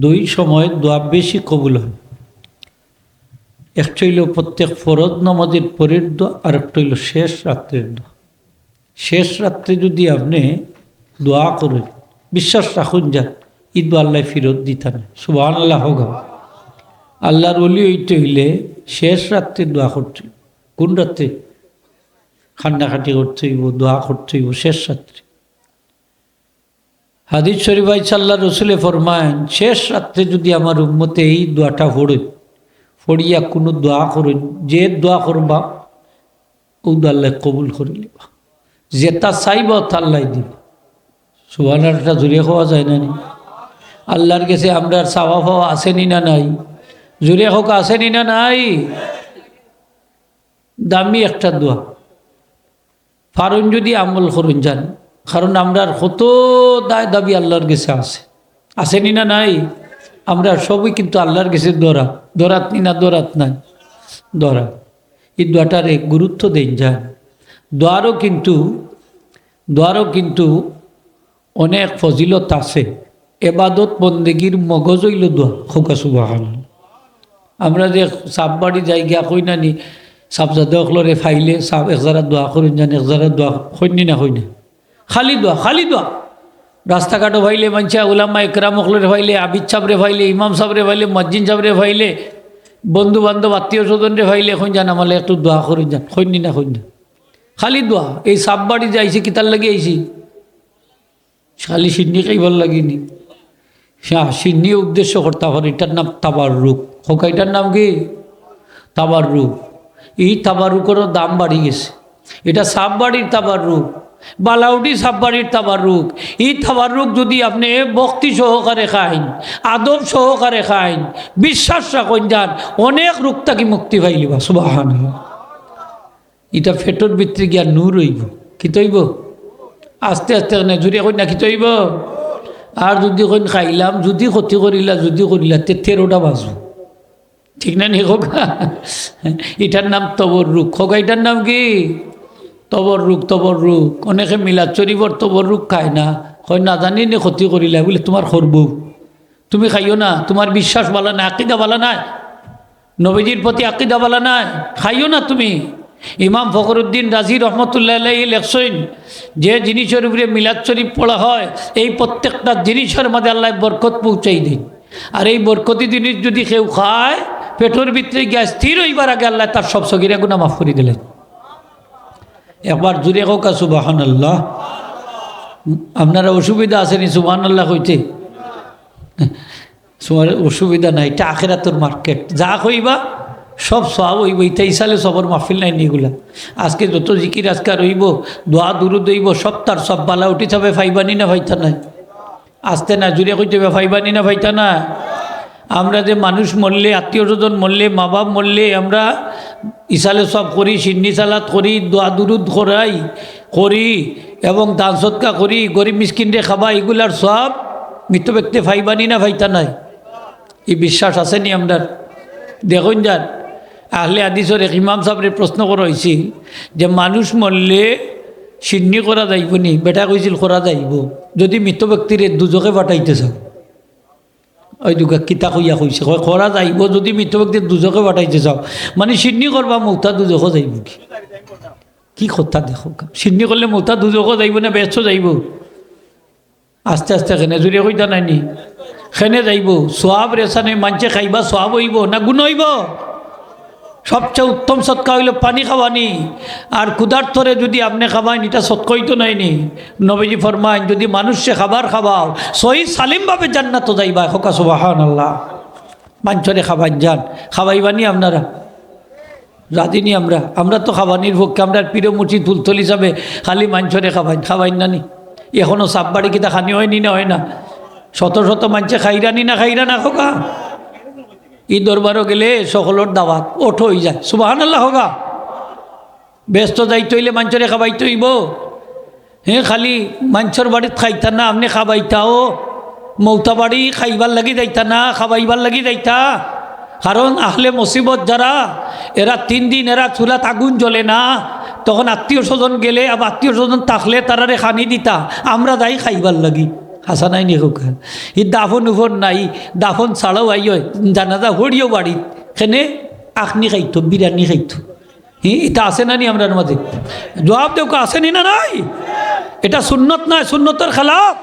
দুই সময় দোয়া বেশি কবুল হয়। একটা হইল প্রত্যেক ফরজ নামাজের পরের দোয়া, আর একটা হইল শেষ রাত্রের দোয়া। শেষ রাত্রে যদি আপনি দোয়া করেন, বিশ্বাস রাখুন যান ঈদ আল্লাহ ফিরত দিতেন। সুবহানাল্লাহ হোক। আল্লাহর ওলি হইতে হইলে শেষ রাত্রে দোয়া করতে হইব। কোন রাত্রে? খান্ডাখাটি করতে হইব, দোয়া করতে হইব শেষ রাত্রে। হাদিস শরীফ আল্লাহ রসুলে ফরমায়েন, শেষ রাত্রে যদি আমার উম্মতে এই দোয়াটা পড়ে পড়িয়া কোনো দোয়া করেন, যে দোয়া করবা ও আল্লাহ কবুল করে নিবা, যেটা চাইব তা আল্লাহ দিব। সুবহানাল্লাহটা জুড়ে খাওয়া যায় না নি? আল্লাহর কাছে আমরা চাওয়া পাওয়া আসেনি না নাই? জুড়ে হোক আসেনি না নাই? দামি একটা দোয়া, ফারুন যদি আমল করুন যান, কারণ আমরা কত দায় দাবি আল্লাহর কাছে আসেনি না নাই? আমরা সবই কিন্তু আল্লাহর কাছে দরাত নি না, দরাত নাই, দরা। এই দোয়াটার গুরুত্ব দেন যান। দোয়ারও কিন্তু অনেক ফজিলত আছে। এবাদত বন্দেগীর মগজ হইল দোয়া। খোকা সুবহানাল্লাহ। আমরা যে সাপ বাড়ি যাই গিয়া কই না নি, সাপ জাদরে ফাইলে সাপ একজারা দোয়া করুন যান, একজারা দোয়া হইনি না, হইনি খালি দোয়া, খালি দোয়া। রাস্তাঘাটও ভাইলে মানছে উলামা একরাম অকলরে ভাইলে, আবিদ সাবরে ভাইলে, ইমাম সাবরে ভাইলে, মসজিদ সাবরে ভাইলে, বন্ধু বান্ধব আত্মীয় স্বজনরে ভাইলে হইন যান, আমালে একটু দোয়া করুন যান, হইনি না, হইনি খালি দোয়া। এই সাপ বাড়ি যাইছি কিতার লাগে আইছি, খালি সিন্নি খাইবার লাগিনি। হ্যাঁ, সিন্নি উদ্দেশ্য করতে পারে। এটার নাম তাবাররুক। হোক, এটার নাম কি? তাবাররুক। এই তাবাররুকেরও দাম বাড়ি গেছে। এটা সাপ বাড়ির তাবাররুক, বালাউডি সাপ বাড়ির তাবাররুক। এই তাবাররুক যদি আপনি ভক্তি সহকারে খাইন, আদব সহকারে খাইন, বিশ্বাস রাখুন যান, অনেক রোগ থাকি মুক্তি পাইলিবা। সুবহানাল্লাহ। এটা ফেটর ভিতরে গিয়া নূর হইব। কি তৈব? আস্তে আস্তে জুড়ে কই না, কি তৈব? আর যদি কইন খাইলাম, যদি ক্ষতি করিলা, যদি করিলা, 13টা বাজব। ঠিক না নি? খোকা, এটার নাম তবররুক। খোকা, এটার নাম কি? তবররুক। তবররুক। অনেকে মিলাদ শরীফর তবররুক খায় না, হয় না জানি নি ক্ষতি করিলা বলে তোমার করব, তুমি খাইও না, তোমার বিশ্বাস ভালো না, আকিদা ভালো নাই, নবীজির প্রতি আকিদা ভালো নাই, খাইও না তুমি। ইমাম ফখরুদ্দিন রাজি রহমতুল্লাহ আলাইহি লেখছেন, যে জিনিসের উপরে মিলাদ শরীফ পড়া হয়, এই প্রত্যেকটা জিনিসের মধ্যে আল্লাহ বরকত পৌঁছাই দিন। আর এই বরকতি জিনিস যদি কেউ খায়, পেটের ভিতরে গ্যাস স্থির হইবার আগে আল্লাহ তার সব সগীরা গুনাহ মাফ করে দিলেন। একবার জুড়ে হোক সুবহানাল্লাহ। আপনারা অসুবিধা আসেনি সুবহানাল্লাহ হইতে? অসুবিধা নাই, এটা আখিরাতের মার্কেট। যা কইবা সব সব হইব। ইতা ইসালে সবর মাহফিল নাই নিগুলা। আজকে যত জিকির আজকার হইব, দোয়া দুরুদ হইব, সব তার সব বালা উঠি যাবে। ফাইবানি না ভাইতা নাই? আসতে না, জুড়ে কইতে হবে ফাইবানি না ভাইতা না? আমরা যে মানুষ মরলে, আত্মীয় স্বজন মরলে, মা বাপ মরলে, আমরা ইসালে সব করি, সিন্নি সালাত করি, দোয়া দুরুদ করি এবং দান সৎকা করি, গরিব মিসকিনরে খাবা, এগুলার সব মৃত ব্যক্তি ফাইবানি না ভাইতা নাই? এই বিশ্বাস আসেনি আমরা? দেখুন যান, আহলে হাদিসের এক ইমাম সাহেবের প্রশ্ন করা হয়েছিল যে মানুষ মরলে সিন্নি করা যাইব নি? বেটা কইছিল করা যাইব, যদি মৃত ব্যক্তির দুজকে পাঠাইতে চাও। ওই দুগা কিতা কইয়া কইছে, করা যাইব যদি মৃত ব্যক্তির দুজকে পাঠাইতে চাও, মানে সিন্নি করবা মৌতা দুজকও যাইব। কি কথা দেখো, সিন্নি করলে মৌতা দুজকও যাইব না ব্যস্ত যাইব? আস্তে আস্তে খেনে জুড়ে কইতা নাইনি, খেনে যাইব। সোয়াব রেশানে মানছে খাইবা, সোয়াব হইব না গুণ হইব? সবচেয়ে উত্তম সৎকা হইল পানি খাওয়ানি। আর ক্ষুধার্থরে যদি আপনি খাবাইন, এটা সৎকই তো নাইনি। নবীজি ফরমাইন, যদি মানুষে খাবার খাওয়াও, সহি সালিমভাবে জান্নাত যাইবা। খোকা সুবহানাল্লাহ। মাঞ্চরে খাবাইন যান, খাওয়াইবানি আপনারা? রাজিনি আমরা তো খাবানির পক্ষে। আমরা পিরমুচি তুলতলি হিসাবে খালি মাঞ্চরে খাবাইন নানি? এখনও সাপ বাড়ি কিতা খানি হয়নি না? হয় না? শত শত মানছে খাইরানি না, খাইরা না খোকা? এই দরবারও গেলে সকলের দাওয়াত ওঠো হয়ে যায়। সুবহানাল্লাহ হোগা। ব্যস্ত যাইতে হইলে মাঞ্চরে খাবাইতে হইব। হ্যাঁ, খালি মাঞ্চর বাড়িত খাইতা না, আপনি খাবাইতাও। মৌতা বাড়ি খাইবার লাগি যাইতা না, খাবাইবার লাগি যাইতা। কারণ আহলে মুসিবত যারা, এরা 3 দিন এরা চুলাত আগুন জ্বলে না, তখন আত্মীয় স্বজন গেলে, আবার আত্মীয় স্বজন থাকলে তারারে খানি দিতা, আমরা যাই খাইবার লাগি। হাসা নাই নি হোক ই দাফন উফন নাই দাফন ছাড়াও আই হয় জানাজা হরিও বাড়ি সেনে আখনি খাইতো বিরিয়ানি খাইতো এটা আছে না নি আমরার মাঝে জবাব দেও আসেনি না নাই এটা সুন্নত নয় সুন্নতের খেলাফ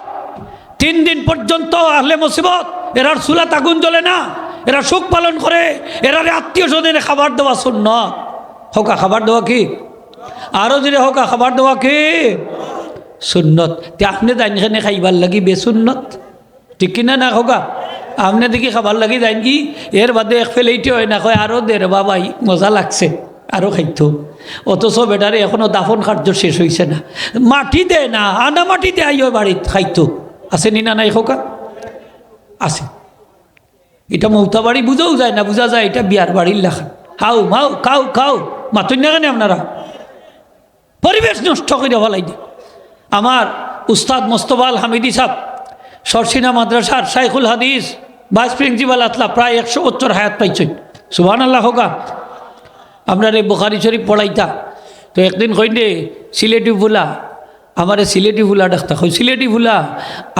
3 দিন পর্যন্ত আহলে মুসিবত এরার চুলাত আগুন জ্বলে না এরা সুখ পালন করে এরার আত্মীয় স্বজনের খাবার দেওয়া সুন্নত হোকা খাবার দেওয়া কি আরও যদি হোকা খাবার দেওয়া কি সুন্নত তে আপনি যাইন খানে খাইবার লাগি বেসুন্নত ঠিক কিনা না হোকা আপনি দেখি খাবার লাগি যাইন কি এর বাদে এক ফেলেইটি হয় না কয় আরও দে রে বাবাই মজা লাগছে আরও খাইতো অথচ বেটারে এখনও দাফন কার্য শেষ হয়েছে না মাটি দে না আনা মাটি দে আইও বাড়িত খাইতো আছে নি না নাই হোকা আছে এটা মৌতা বাড়ি বুঝাও যায় না বুঝা যায় এটা বিয়ার বাড়ির লেখা হাও মাও খাও খাও মাতুন না কেন আপনারা পরিবেশ নষ্ট করে ভালাই দি আমার উস্তাদ মোস্তফাল হামিদি সাহেব সরসিনা মাদ্রাসার শাইখুল হাদিস ভাইস প্রিন্সিপাল আতলা প্রায় 100 বছর হায়াত পাইছেন সুবহানাল্লাহ হোকা আপনার এই বুখারী শরীফ পড়াইতা তো একদিন কইলে সিলেটি ভুলা আমারে সিলেটি ভুলা ডাক্তার কই সিলেটি ভুলা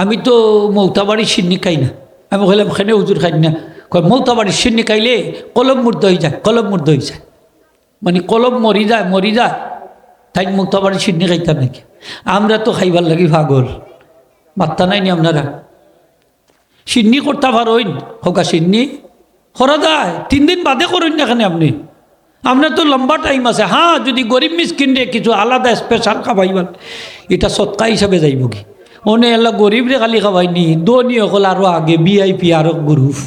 আমি তো মৌতাবাড়ির সিন্নি খাই না আমি কইলাম খেনে হুজুর খাই না কয় মৌতাবাড়ির সিন্নি খাইলে কলম মুর্দ হয়ে যায় কলম মুর্দ হয়ে যায় মানে কলম মরি যায় তাই মৌতাবাড়ির সিন্নি খাইতাম নাকি আমরা তো খাইবার লাগি পাগল মাত্তা নাই নি আপনারা সিন্নি করতে পারইন হোকা সিন্নি করা যায় 3 দিন বাদে করুন না এখানে আপনি আপনার তো লম্বা টাইম আছে হ্যাঁ যদি গরিব মিসকিন রে কিছু আলাদা স্পেশাল খাবাইবার এটা সৎকা হিসাবে যাইব কি ওনে এলা গরিব রে খালি খাবাইনি দনি অকল আরও আগে VIP আরো গ্রুপ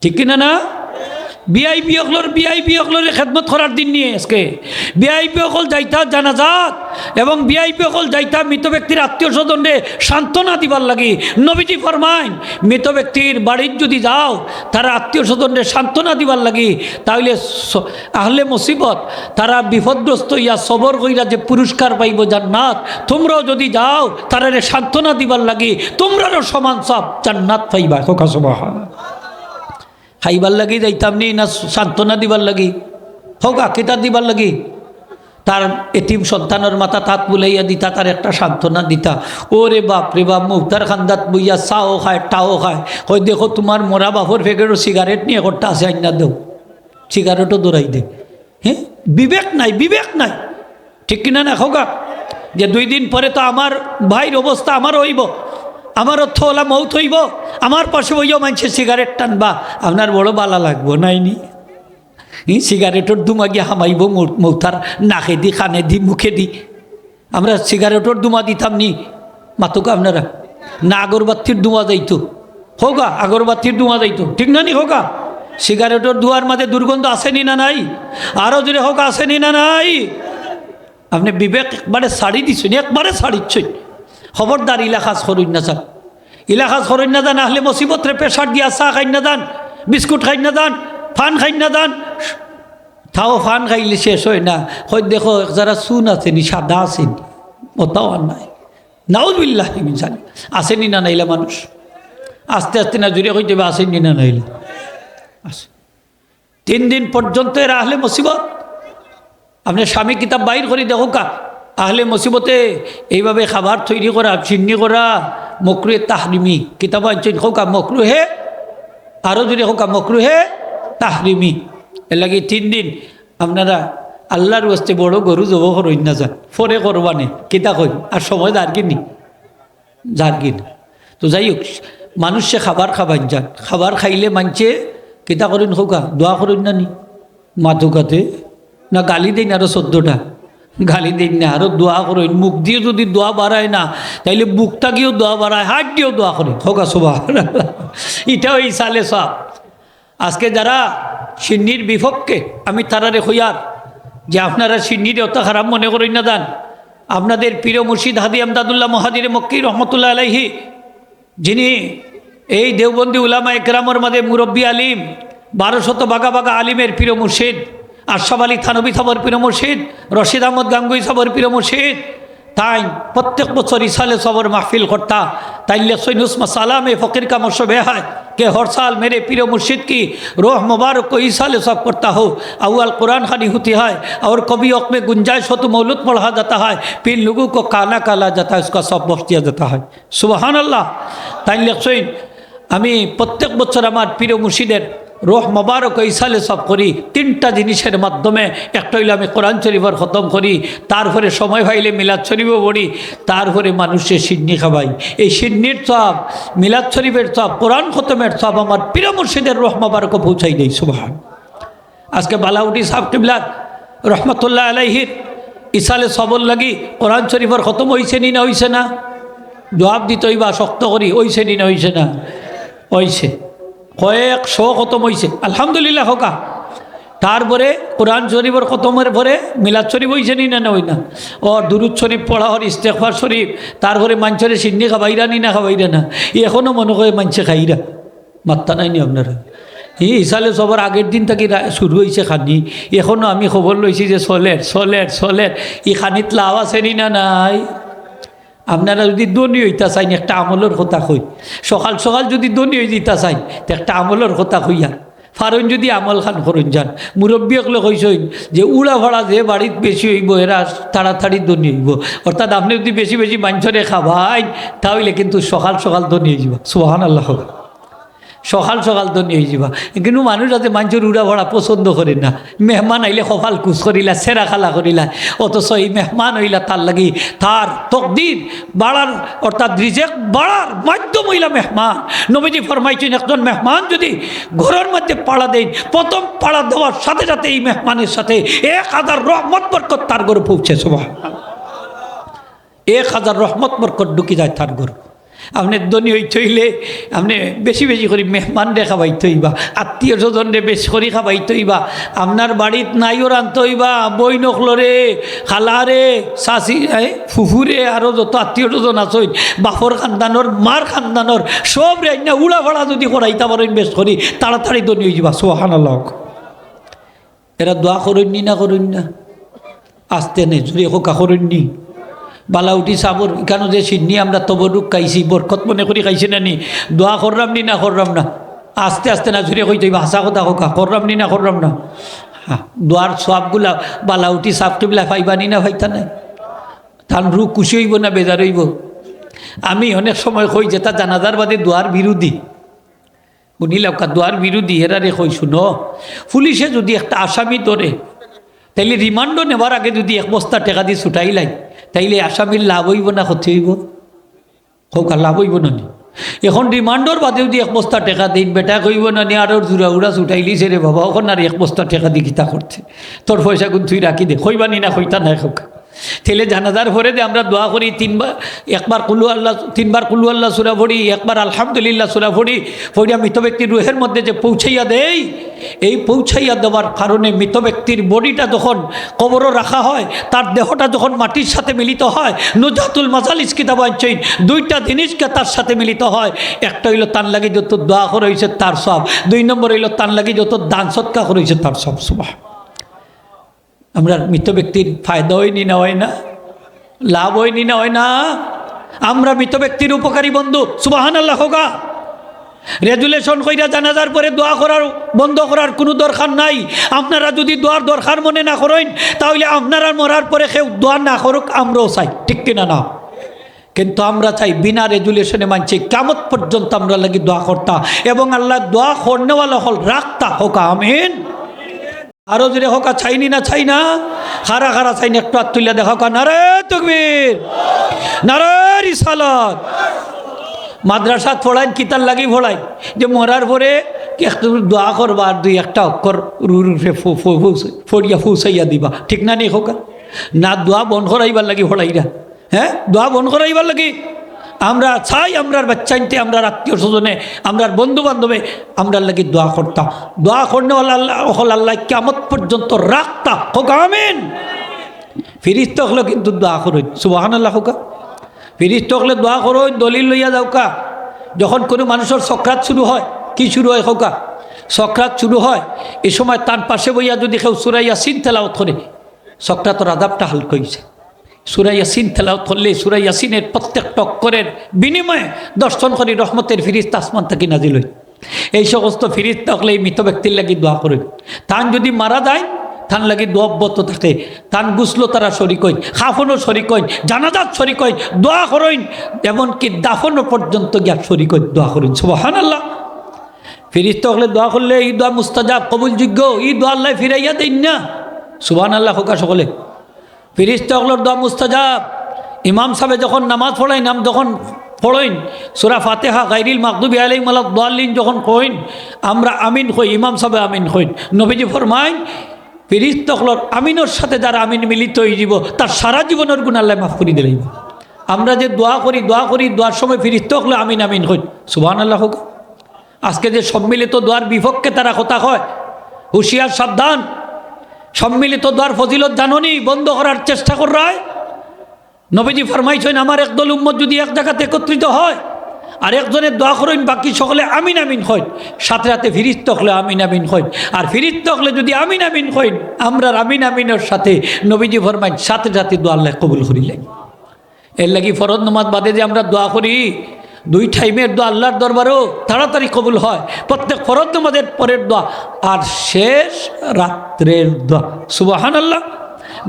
ঠিক কিনা না VIP অকলরে খেদমত করার দিন নিয়ে আজকে VIP অকল যাইতা জানাজাত এবং VIP অকল যাইতা মৃত ব্যক্তির আত্মীয় স্বজনরে সান্ত্বনা দিবার লাগি নবীজি ফরমাইন মৃত ব্যক্তির বাড়ির যদি যাও তারা আত্মীয় স্বজনরে সান্ত্বনা দিবার লাগি তাহলে আহলে মুসিবত তারা বিপদগ্রস্ত ইয়া সবর কইরা যে পুরস্কার পাইব জান্নাত তোমরাও যদি যাও তারারে সান্ত্বনা দিবার লাগি তোমরারও সমান সব জান্নাত পাইবা কোকা সুবহানাল্লাহ খাইবার লাগি যাইতাম নি না সান্ত্বনা দিবার লাগি হোক আকিতা দিবার লাগি তার এতিম সন্তানের মাথা তাত বুলাইয়া দিতা তার একটা সান্ত্বনা দিতা ওরে বাপ রে বাপ মুক্তার খান্দাত বইয়া চাও খায় টাও খায় হয় দেখো তোমার মরা বাপর ফেকেরও সিগারেট নিয়ে করতে আসে আইনা দেও সিগারেটও দৌড়াই দে হ্যাঁ বিবেক নাই ঠিক কিনা না হোক যে 2 দিন পরে তো আমার ভাইয়ের অবস্থা আমার হইব আমারও থোলা মৌত হইব আমার পাশে বইও মানুষের সিগারেট টানবা আপনার বড় বালা লাগবো নাইনি সিগারেটর দুমা গিয়ে হামাইব মৌতার নাকে দি কানে দি মুখে দি আমরা সিগারেটর দুমা দিতাম নি মাতুকা আপনারা না আগরবাতির দুমা যাইতো হোগা আগরবাতির দুমা যাইতো ঠিক না নি হোগা সিগারেটর দুয়ার মাঝে দুর্গন্ধ আসেনি না নাই আরও যদি হোক আসেনি না নাই আপনি বিবেক একবারে শাড়ি দিচ্ছেন একবারে শাড়িচ্ছেন খবরদার ইলাকাজ করুন না যান ইলাকাজ করুন না যান আহলে মুসিবত রে প্রেশার দিয়া চা খাই না যান বিস্কুট খাই না যান ফান খাই না যান তাও ফান খাইলে শেষ হয় না হয় দেখো যারা চুন আছে নি সাদা আছেনি ওটাও আর নাই নাউজুবিল্লাহ জানি আসেনি না নাইলে মানুষ আস্তে আস্তে না জুড়ে হয়ে যাবে আসেনি না নাইলে আসে 3 দিন পর্যন্ত এরা আহলে মুসিবত আপনি স্বামী কিতাব বাইর করে দেখো কা আহলে মুসিবতে এইভাবে খাবার তৈরি করা চিন্নি করা মকরুহে তাহরিমি কিতাব আনছেন হোকা মকরুহে আরও যদি হোকা মকরুহে তাহরিমি এর লাগে 3 দিন আপনারা আল্লাহর ওয়াস্তে বড় গরু জব করইন না যান ফরে করবানে কিতা কই আর সময় দাঁড়িনি জার্গিন তো যাই হোক মানুষে খাবার খাবার যান খাবার খাইলে মানছে কিতা করেন হোকা দোয়া করেন না নি মাথুকাতে না গালি দেন আরও 14টা গালি দিন না আরও দোয়া করেন মুখ দিয়ে যদি দোয়া বাড়ায় না তাইলে বুকটা গিয়েও দোয়া বাড়ায় হাত দিয়েও দোয়া করে হোকা সুবহানাল্লাহ এটাও এই সালে সব আজকে যারা সিন্নির বিপক্ষে আমি তারারে হইয়ার যে আপনারা সিন্নির অত খারাপ মনে করেন না দান আপনাদের প্রিয় মুর্শিদ হাদি আমদাদুল্লাহ মহাদির মক্কি রহমতুল্লাহ আলাইহি যিনি এই দেওবন্দি উলামা একরামের মাঝে মুরব্বী আলিম 1200 বাগা বাগা আলিমের প্রিয় মুর্শিদ আশরাফ আলী থানভী সাহর প্রিয় মুর্শিদ রশিদ আহমদ গাঙ্গুই সাহর প্রিয় মুর্শিদ তাই প্রত্যেক বছর ইসালে সবর মাহফিল করতা তাইলে সৈনুস मसाला में फ़कीर का मशहूर है कि हर साल मेरे पीर मुर्शिद की रोह मुबारक को इसाले सब करता हो। अव्वल कुरान खानी होती है और कभी वक्त में गुंजाइश हो तो मौलूद पढ़ा जाता है, फिर लोगों को काना काला जाता है, उसका सब बख्श दिया जाता है। सुबहान अल्लाह। ताइले सैन আমি প্রত্যেক বছর আমার পীর মুর্শিদের রোহ মোবারক ইসালে সব করি তিনটা জিনিসের মাধ্যমে। একটা হইলে আমি কোরআন শরীফের খতম করি, তারপরে সময় পাইলে মিলাদ শরীফও পড়ি, তারপরে মানুষের সিন্নি খাওয়াই। এই সিন্নির সব, মিলাদ শরীফের সব, কোরআন খতমের সব আমার পীর মুর্শিদের রোহ মোবারক পৌঁছাই দেই। সুবহান। আজকে বালাউটি সাহেব কিবলার রহমতুল্লাহ আলাইহির ইসালে সবর লাগি কোরআন শরীফের খতম হইছে নি না হইছে না? জবাব দিতেই বা শক্ত করি, হইছে নি না হইছে না? হইছে, কয়েকশো খতম হয়েছে আলহামদুলিল্লাহ হোকা। তারপরে কোরআন শরীফের খতমের পরে মিলাদ শরীফ হয়েছে নি না হই না? ও দুরুদ শরীফ পড়া হর, ইস্তেগফার শরীফ, তারপরে মানুষের সিন্নি খাবাইরা নি না খাবাইরা না? এখনও মনে করে মানুষে খাইরা মাত্তা নাই নি আপনারা? ইসালে সবার আগের দিন থেকে শুরু হয়েছে খানি, এখনও আমি খবর লইছি যে চলের চলের চলের। ই খানিত লাভ আছে নি না নাই? আপনারা যদি দনি হইতা চাইন একটা আমলের কথা কই, সকাল সকাল যদি দনি হয়ে দিতা চাইন তো একটা আমলের কথা কইয়া ফারুন যদি আমল খান করুন যান। মুরব্বী হলে কইসইন যে উড়া ভাড়া যে বাড়িত বেশি হইব এরা তাড়াতাড়ি দনি হইব, অর্থাৎ আপনি যদি বেশি বেশি মাংসরে খাবাই তাহলে কিন্তু সকাল সকাল দনি হয়ে যাব। সুবহানাল্লাহ। সকাল সকাল তো নিয়ে যাবা, কিন্তু মানুষ যাতে মানুষের উড়া ভরা পছন্দ করে না। মেহমান আইলে কপাল কুচ করিলা, সেরা খালা করিলা, অথচ এই মেহমান হইলা তার লাগি তার তকদির বাড়ার অর্থাৎ রিজেক বাড়ার মাধ্যম হইলা মেহমান। নবীজি ফরমাইছেন একজন মেহমান যদি ঘরের মধ্যে পাড়া দেন, প্রথম পাড়া দেওয়ার সাথে সাথে এই মেহমানের সাথে 1000 রহমত বরকত তার ঘরে পৌঁছে। সুবহানাল্লাহ। 1000 রহমত বরকত ঢুকি যায় তার ঘর। আপনি ধনী হইতে হইলে আপনি বেশি বেশি করে মেহমান রে খাবাইতে হইবা, আত্মীয় স্বজন রে বেশি করে খাবাইতে হইবা। আপনার বাড়িত নাইও রানতে হইবা, বই নকলরে, খালারে, শাশি, ফুফুরে, আরও যত আত্মীয় স্বজন আসইন, বাপর খানদানোর, মার খানদানোর সব রে না উড়া ভাড়া যদি করাইতে পারেন বেশ করি তাড়াতাড়ি ধনী হয়ে যাবা। সুবহানাল্লাহ। এরা দোয়া করেননি না করেন না? আসতে নেই জুড়ে হোকা করেননি। বালাউটি সাবর এখানে যে সিন্নি আমরা তবরুক খাইছি, বরকত মনে করি খাইছি না নি? দোয়া করলাম নি না করলাম না? আস্তে আস্তে না জুড়ে কইতে হাসা কথা হোকা, করলাম নি না করলাম না? হ্যাঁ, দোয়ার সবগুলা বালাউটি সাপ টিবলা পাইবানি না ভাইতা নাই? তার রু খুশি হইব না বেজার হইব? আমি অনেক সময় কই যে তা জানাজার বাদে দোয়ার বিরোধী শুনিলাম কা দোয়ার বিরোধী এরারে কই শুনো, পুলিশে যদি একটা আসামি ধরে তাইলে রিমান্ডও নেবার আগে যদি 1 বস্তা টাকা দিয়ে ছুটাই লাই তাইলে আসামির লাভ হইব না ক্ষতি হইব? হোক লাভ হইব না নি? এখন রিমান্ডর বাদে যদি 1 বস্তা টাকা দিন বেটা কইব না নি আর জুড়া উড়া ছুটাইলিছে রে বাবা, ওখান আর 1 বস্তা টাকা দিয়ে গীতা করছে, তোর পয়সা গুণ তুই রাখি দে, কইবানি না কইতা নাই হোক। তেলে জানাজার পরে যে আমরা দোয়া করি 3 বার, 1 বার কুলু আল্লাহ, 3 বার কুলু আল্লাহ সূরা পড়ি, 1 বার আলহামদুলিল্লাহ সূরা পড়ি, পড়িয়া মৃত ব্যক্তির রুহের মধ্যে যে পৌঁছাইয়া দেই, এই পৌঁছাইয়া দেওয়ার কারণে মৃত ব্যক্তির বডিটা যখন কবরও রাখা হয়, তার দেহটা যখন মাটির সাথে মিলিত হয়, নুজাতুল মাজালিস কিতাব আনছেন 2টা জিনিসকে তার সাথে মিলিত হয়। একটা হইল তার লাগি যত দোয়া করা হয়েছে তার সব, 2 নম্বর হইল তার লাগি যত দান সৎকার করা হয়েছে তার সব। সুবহান। আমরা মৃত ব্যক্তির ফায়দা হয়নি না হয় না? লাভ হয়নি না হয় না? আমরা মৃত ব্যক্তির উপকারী বন্ধু। সুবহানাল্লাহ হোগা। রেজুলেশন কইরা জানাজার পরে দোয়া করার বন্ধ করার কোনো দরকার নাই। আপনারা যদি দোয়ার দরকার মনে না করেন তাহলে আপনারা মরার পরে কেউ দোয়া না করুক, আমরাও চাই, ঠিক কিনা না? কিন্তু আমরা চাই বিনা রেজুলেশনে মানছি কিয়ামত পর্যন্ত আমরা লাগি দোয়া করতা, এবং আল্লাহ দোয়া করনেওয়ালা হল রাখতা হোকা। আমিন। আরো জোরে হোকা চাইনি না? চাই না? খারা খারা চাইনি? একটু হাত তুলে দেখা হোকা। নারে তাকবীর, নারে রিসালাত। মাদ্রাসা পড়াইন কিতার লাগি পড়াই যে মরার পরে একটু দোয়া করবা আর 2-1টা অক্ষর রুফে ফড়িয়া ফুসাইয়া দিবা, ঠিক না নেই হোকা? না দোয়া বন করাইবার লাগি পড়াইরা? হ্যাঁ, দোয়া বন করাইবার লাগি? আমরা চাই আমরার বাচ্চাইনতে, আমরার আত্মীয় স্বজনে, আমরার বন্ধু বান্ধবে আমরার লাগি দোয়া করতাম। দোয়া করনে আল্লাহ কিয়ামত পর্যন্ত রাখতা হোক। আমিন। ফিরিস্তা হলে কিন্তু দোয়া করুন। সুবহানাল্লাহ হোকা। ফিরিস্তা হলে দোয়া করুন, দলিল লইয়া যাওকা। যখন কোনো মানুষের সক্রাত শুরু হয়, কি শুরু হয় হোকা? সক্রাত শুরু হয়, এই সময় তার পাশে বইয়া যদি কেউ সূরা ইয়াসিন তেলাওয়াত করে সক্রাতর আযাবটা হালকা হয়েছে। সূরা ইয়াসিন তেলাওয়াত করলে সূরা ইয়াসিনের প্রত্যেকটা অক্ষরের বিনিময়ে 10 কোটি রহমতের ফিরিস্তা আসমান থেকে নাজিল হয়। এই সমস্ত ফিরিস্তা হলে এই মৃত ব্যক্তির লাগি দোয়া করে। তান যদি মারা যায় তান লাগি দোয়া অব্যাহত থাকে। তান গুসলো তারা শরিক হইন, খাফনও শরিক হইন, জানাজাত শরিক হইন, দোয়া করইন, এমনকি দাফনও পর্যন্ত গিয়া শরিক হইন, দোয়া করইন। সুবহানাল্লাহ। ফিরিস্তা হলে দোয়া করলে এই দোয়া মুস্তাজাব কবুলযোগ্য, এই দোয়া আল্লাহ ফিরাইয়া দেন না। সুবহানাল্লাহ হোকা সকলে। ফিরিস্তা হলোর দোয়া মুস্তাজাব। ইমাম সাহেব যখন নামাজ পড়াই নাম যখন পড়ইন সূরা ফাতিহা গায়রিল মাগদুবি আলাইহিম ওয়ালাদ-দাল্লিন যখন কইন আমরা আমিন কই, ইমাম সাহেব আমিন কইন। নবীজি ফরমাইন ফিরিস্তা হলোর আমিনের সাথে যারা আমিন মিলিত হয়ে যাব তার সারা জীবনের গুনাহ আল্লাহ মাফ করে দিলেন। আমরা যে দোয়া করি দোয়ার সময় ফিরিস্তা হলো আমিন আমিন কইন। সুবহানাল্লাহ হোক। আজকে যে সম্মিলিত দোয়ার বিপক্ষে তারা কথা কয়, হুঁশিয়ার সাবধান। সম্মিলিত দোয়ার ফজিলত জাননি, বন্ধ করার চেষ্টা কর রায়। নবীজি ফরমাইছেন আমার একদল উম্মত যদি এক জায়গাতে একত্রিত হয় আর একজনের দোয়া করেন বাকি সকলে আমিন আমিন হয়, সাথে সাথে ফিরিস্তা হলে আমিন আমিন হয়। আর ফিরিস্তা হলে যদি আমিন আমিন হয় আমরা আমিন আমিনের সাথে নবীজি ফরমাইন সাথে সাথে দোয়া আল্লাহ কবুল করিলেন। এর লাগি ফরজ নামাজ বাদে যে আমরা দোয়া করি, 2 টাইমের দোয়া আল্লাহর দরবারও তাড়াতাড়ি কবুল হয়। প্রত্যেক ফরজ নামাজের পরের দোয়া আর শেষ রাত্রের দোয়া। সুবহানাল্লাহ।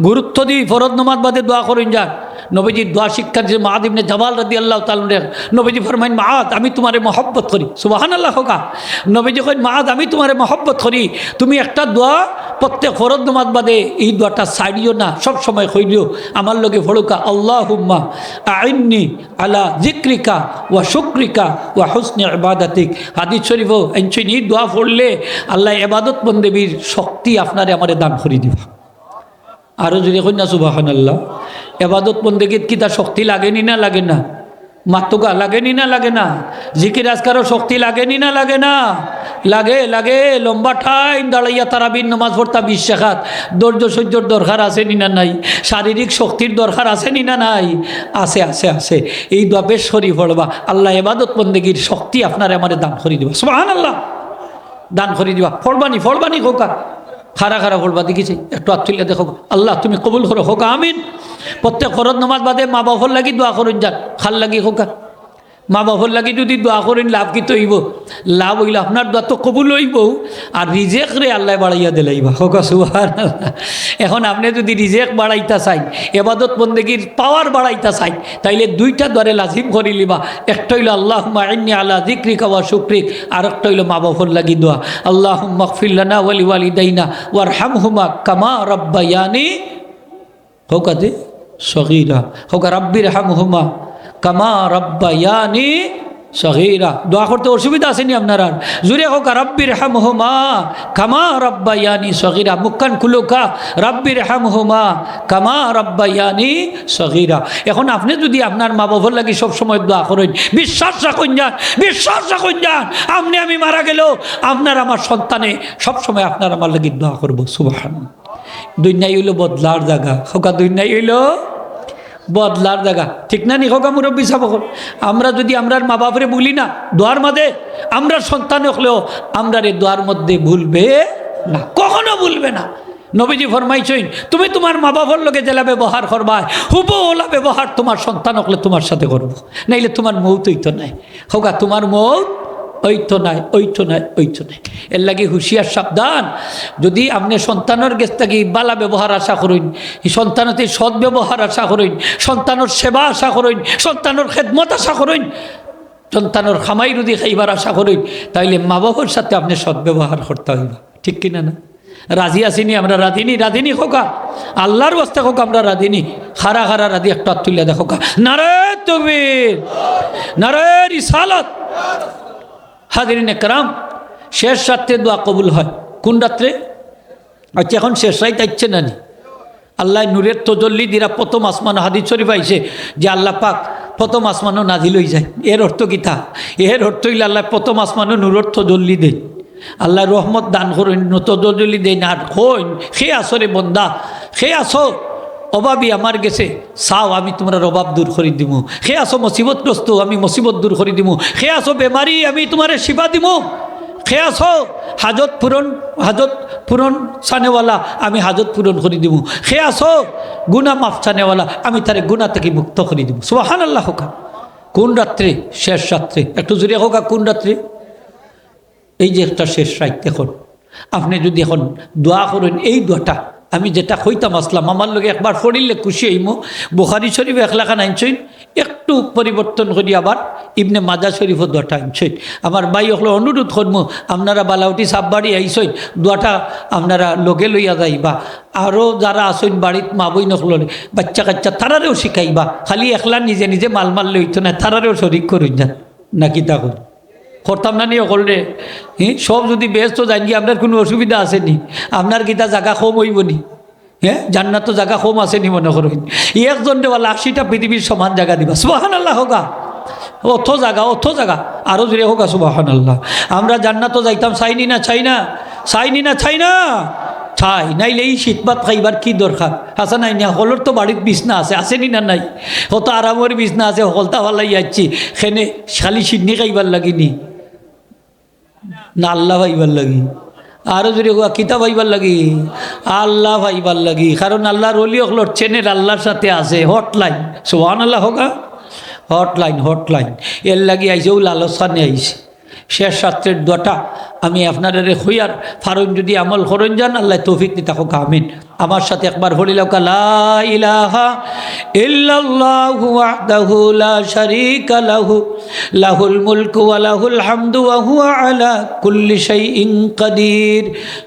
গুরুত্ব দিই ফরজ নামাজ বাদে দোয়া করেন যান। নবীজির দোয়া শিক্ষা যে মুআদ ইবনে জাবাল রাদিয়াল্লাহু তাআলা নবীজি ফরমাইন মুআদ আমি তোমারে মহব্বত করি। সুবহানাল্লাহ হোকা। নবীজি কইন মুআদ আমি তোমারে মহব্বত করি, তুমি একটা দোয়া প্রত্যেক ফরজ নামাজ বাদে এই দোয়াটা ছাড়িও না, সব সময় কইলিও আমার লগে পড়ুকা আল্লাহুম্মা আইন্নি আলা যিকরিকা ওয়া শুকরিকা ওয়া হুসনি ইবাদাতিক। হাদিস শরীফও এনছেন এই দোয়া পড়লে আল্লাহ ইবাদত বন্দেগীর শক্তি আপনারে আমারে দান করে দিবা। আরও যদি কই না সুবহানাল্লাহ। এবাদত বন্দেগীত কি তার শক্তি লাগেনি না লাগে না? মাতুকা লাগেনি না লাগে না? জিকির আজকারও শক্তি লাগেনি না লাগে না? লাগে লাগে। লম্বা টাইম দাঁড়াইয়া তারাবির নামাজ পড়তা 20 রাকাত ধৈর্য সহ্যর দরকার আছে নি না নাই? শারীরিক শক্তির দরকার আছে নি না নাই? আছে আছে আছে। এই দোয়া বেশ শরীফ পড়বা, আল্লাহ এবাদত বন্দেগীর শক্তি আপনার আমারে দান করে দিবা। সুবহানাল্লাহ। দান করে দিবা। ফড়বানি হোকা। খারা খারা ফলবা দেখিছে একটু আত্মীয় দেখো আল্লাহ তুমি কবুল করো হোকা আমিন। প্রত্যেক ফরজ নামাজ বাদে মা বাবার লাগি দোয়া করুন যান, খাল লাগি হোকা। মা বাবার লাগি যদি দোয়া করেন লাভ কি তো হইব? লাভ হইলে আপনার দোয়া তো কবুল হইব আর রিজেক রে আল্লাহ বাড়াইয়া দিলাইবা হোকা। সুবহানাল্লাহ। এখন আপনি যদি রিজেক বাড়াইতা চাই, এবাদত বন্দেগীর পাওয়ার বাড়াইতা চাই, তাইলে 2টা দরে লাজিম করি লিবা। একটা হইল আল্লাহুম্মা ইন্নী আলা যিকরিকা ওয়া শুকরিক, আর একটা হইল মা বাবার লাগি দোয়া আল্লাহুম্মা গফির লানা ওয়া লিওয়ালিদাইনা ওয়ারহামহুমা কামা রাব্বায়ানি হোকা দে সগীরা হোকা রাব্বির হামহুমা কামা রাব্বায়ানি সগীরা। দোয়া করতে অসুবিধা আসেনি আপনার? আর জুড়ে হোক রাব্বির হামহুমা কামা রাব্বায়ানি সগীরা। মুক্কান খুলুকা রাব্বির হামহুমা কামা রাব্বায়ানি সগীরা। এখন আপনি যদি আপনার মা বাবার লাগি সবসময় দোয়া করেন, বিশ্বাস রাখুন যান আপনি আমি মারা গেলেও আপনার আমার সন্তানে সবসময় আপনার আমার লাগি দোয়া করবো। সুবহানাল্লাহ। দুনিয়াই হইল বদলার জায়গা হোকা, দুনিয়াই হইল বদলার জায়গা, ঠিক না নি হোকা মুরব্বী সাহেব? আমরা যদি আমরার মা বাপরে বলি না দোয়ার মধ্যে, আমরা সন্তান হলেও আমরা রে দোয়ার মধ্যে ভুলবে না, কখনো ভুলবে না। নবীজি ফরমাইছেন তুমি তোমার মা বাবার লগে জেলা ব্যবহার করবা হুবো ওলা ব্যবহার তোমার সন্তান হলে তোমার সাথে করবো, নাইলে তোমার মৌত হইতো নাই হোকা, তোমার মৌত ওইতো নাই। এর লাগে হুঁশিয়ার সাবধান। যদি আপনি সন্তানের গেছ থাকি বালা ব্যবহার আশা করুন, সন্তানতে সৎ ব্যবহার আশা করুন, সন্তানের সেবা আশা করুন, সন্তানের খেদমত আশা করুন, সন্তানের খামাই রুদি খাইবার আশা করুন, তাইলে মা বাবার সাথে আপনি সৎ ব্যবহার করতে হইবা। ঠিক কিনা না? রাজি আসিনি আমরা? রাধিনী খোকা, আল্লাহর বস্তা খোকা আমরা রাধিনী। খারা রাধি একটা তুলে দেখো নারে তাকবীর, নারে রিসালাত। হাজিরিন একরাম, শেষ রাত্রে দোয়া কবুল হয় কোন রাত্রে? আচ্ছা এখন শেষ রাত আইচ্ছে না নি? আল্লাহ নূরের তজল্লি দিরা প্রথম আসমান, হাদিস শরীফ আইছে যে আল্লাহ পাক প্রথম আসমানও নাজিল হয়ে যায়। এর অর্থ কি তা? এর অর্থ হইলে আল্লাহ প্রথম আসমানও নূরের তজল্লি দেয়, আল্লাহ রহমত দান করেন, তজল্লি দেন। আর হইন সে আসো রে বন্দা, সে আসো অভাবী আমার গেছে, চাও আমি তোমার অভাব দূর করে দিব। সে আসো মুসিবতগ্রস্ত, আমি মুসিবত দূর করে দিব। সে আসো বেমারি, আমি তোমার সেবা দিব। খে আছো হাজত পূরণ চানেওয়ালা, আমি হাজত পূরণ করে দিব। খে আছো গুনাহ মাফ চানেওয়ালা, আমি তারে গুনাহ থেকে মুক্ত করে দিব। সুবহানাল্লাহ। হোকা কোন রাত্রে? শেষ রাত্রে। একটু জোরে হোকা কোন রাত্রে? এই যে একটা শেষ রাত। এখন আপনি যদি এখন দোয়া করেন এই দোয়াটা, আমি যেটা কইতাম আসলাম আমার লগে একবার পড়িলে খুশি হইমো। বুখারী শরীফ 1,000 আনছেন, একটু পরিবর্তন করি আবার ইবনে মাজা শরীফও দোয়াটা আনছেন। আমার ভাই হলো অনুরোধ করবো, আপনারা বালাউটি সাববাড়ি আইসেন, দোয়াটা আপনারা লগে লইয়া যাইবা। আরও যারা আসেন বাড়িত মা বই নকল বাচ্চা কাচ্চা তারারেও শিখাইবা। খালি একলা নিজে নিজে মাল লইতো না, তারারেও শরিক করুন যান নাকি তা করুন করতাম না নিয়ে করলে। সব যদি ব্যস্ত যান কি আপনার কোনো অসুবিধা আসেনি? আপনার কিতা জায়গা কম হইব নি? হ্যাঁ, জান্নাত তো জায়গা কম আসেনি মনে করুন। একজন দেওয়ালা 80টা পৃথিবীর সমান জায়গা দিবা। সুবহানাল্লাহ হোকা অথ জায়গা আরও জুড়ে হোকা। সুবহানাল্লাহ। আমরা জান্নাত তো যাইতাম, চাইনি না ছাই নাইলে এই শীতবাত খাইবার কি দরকার? আসা নাই না হলর তো বাড়ির বিছনা আছে, আসেনি না নাই? কত আরামের বিছনা আছে, হলতা ভালাই যাচ্ছি সেনে খালি সিডনি খাইবার লাগিনি না আল্লাহ ভাইবার লাগি। আরও যদি কিতা ভাইবার লাগি? আল্লাহ ভাইবার লাগি। কারণ আল্লাহর ওলি হলর চেনের আল্লাহর সাথে আছে হটলাইন। সুবহানাল্লাহ হোকা হটলাইন এর লাগি আইসে ও লালসানে আইসে। শেষ রাত্রের দোয়াটা আমি আপনাদের হইয়ার ফারুন যদি আমল করেন যান, আল্লাহ তৌফিক দিতে হোক। আমিন। আমার সাথে একবার বলিল লা ইলাহা ইল্লাল্লাহু ওয়াহদাহু লা শারীকা লাহু লাহুল মুলকু ওয়া লাহুল হামদু ওয়া হুয়া আলা কুল্লি শাইইন কাদির।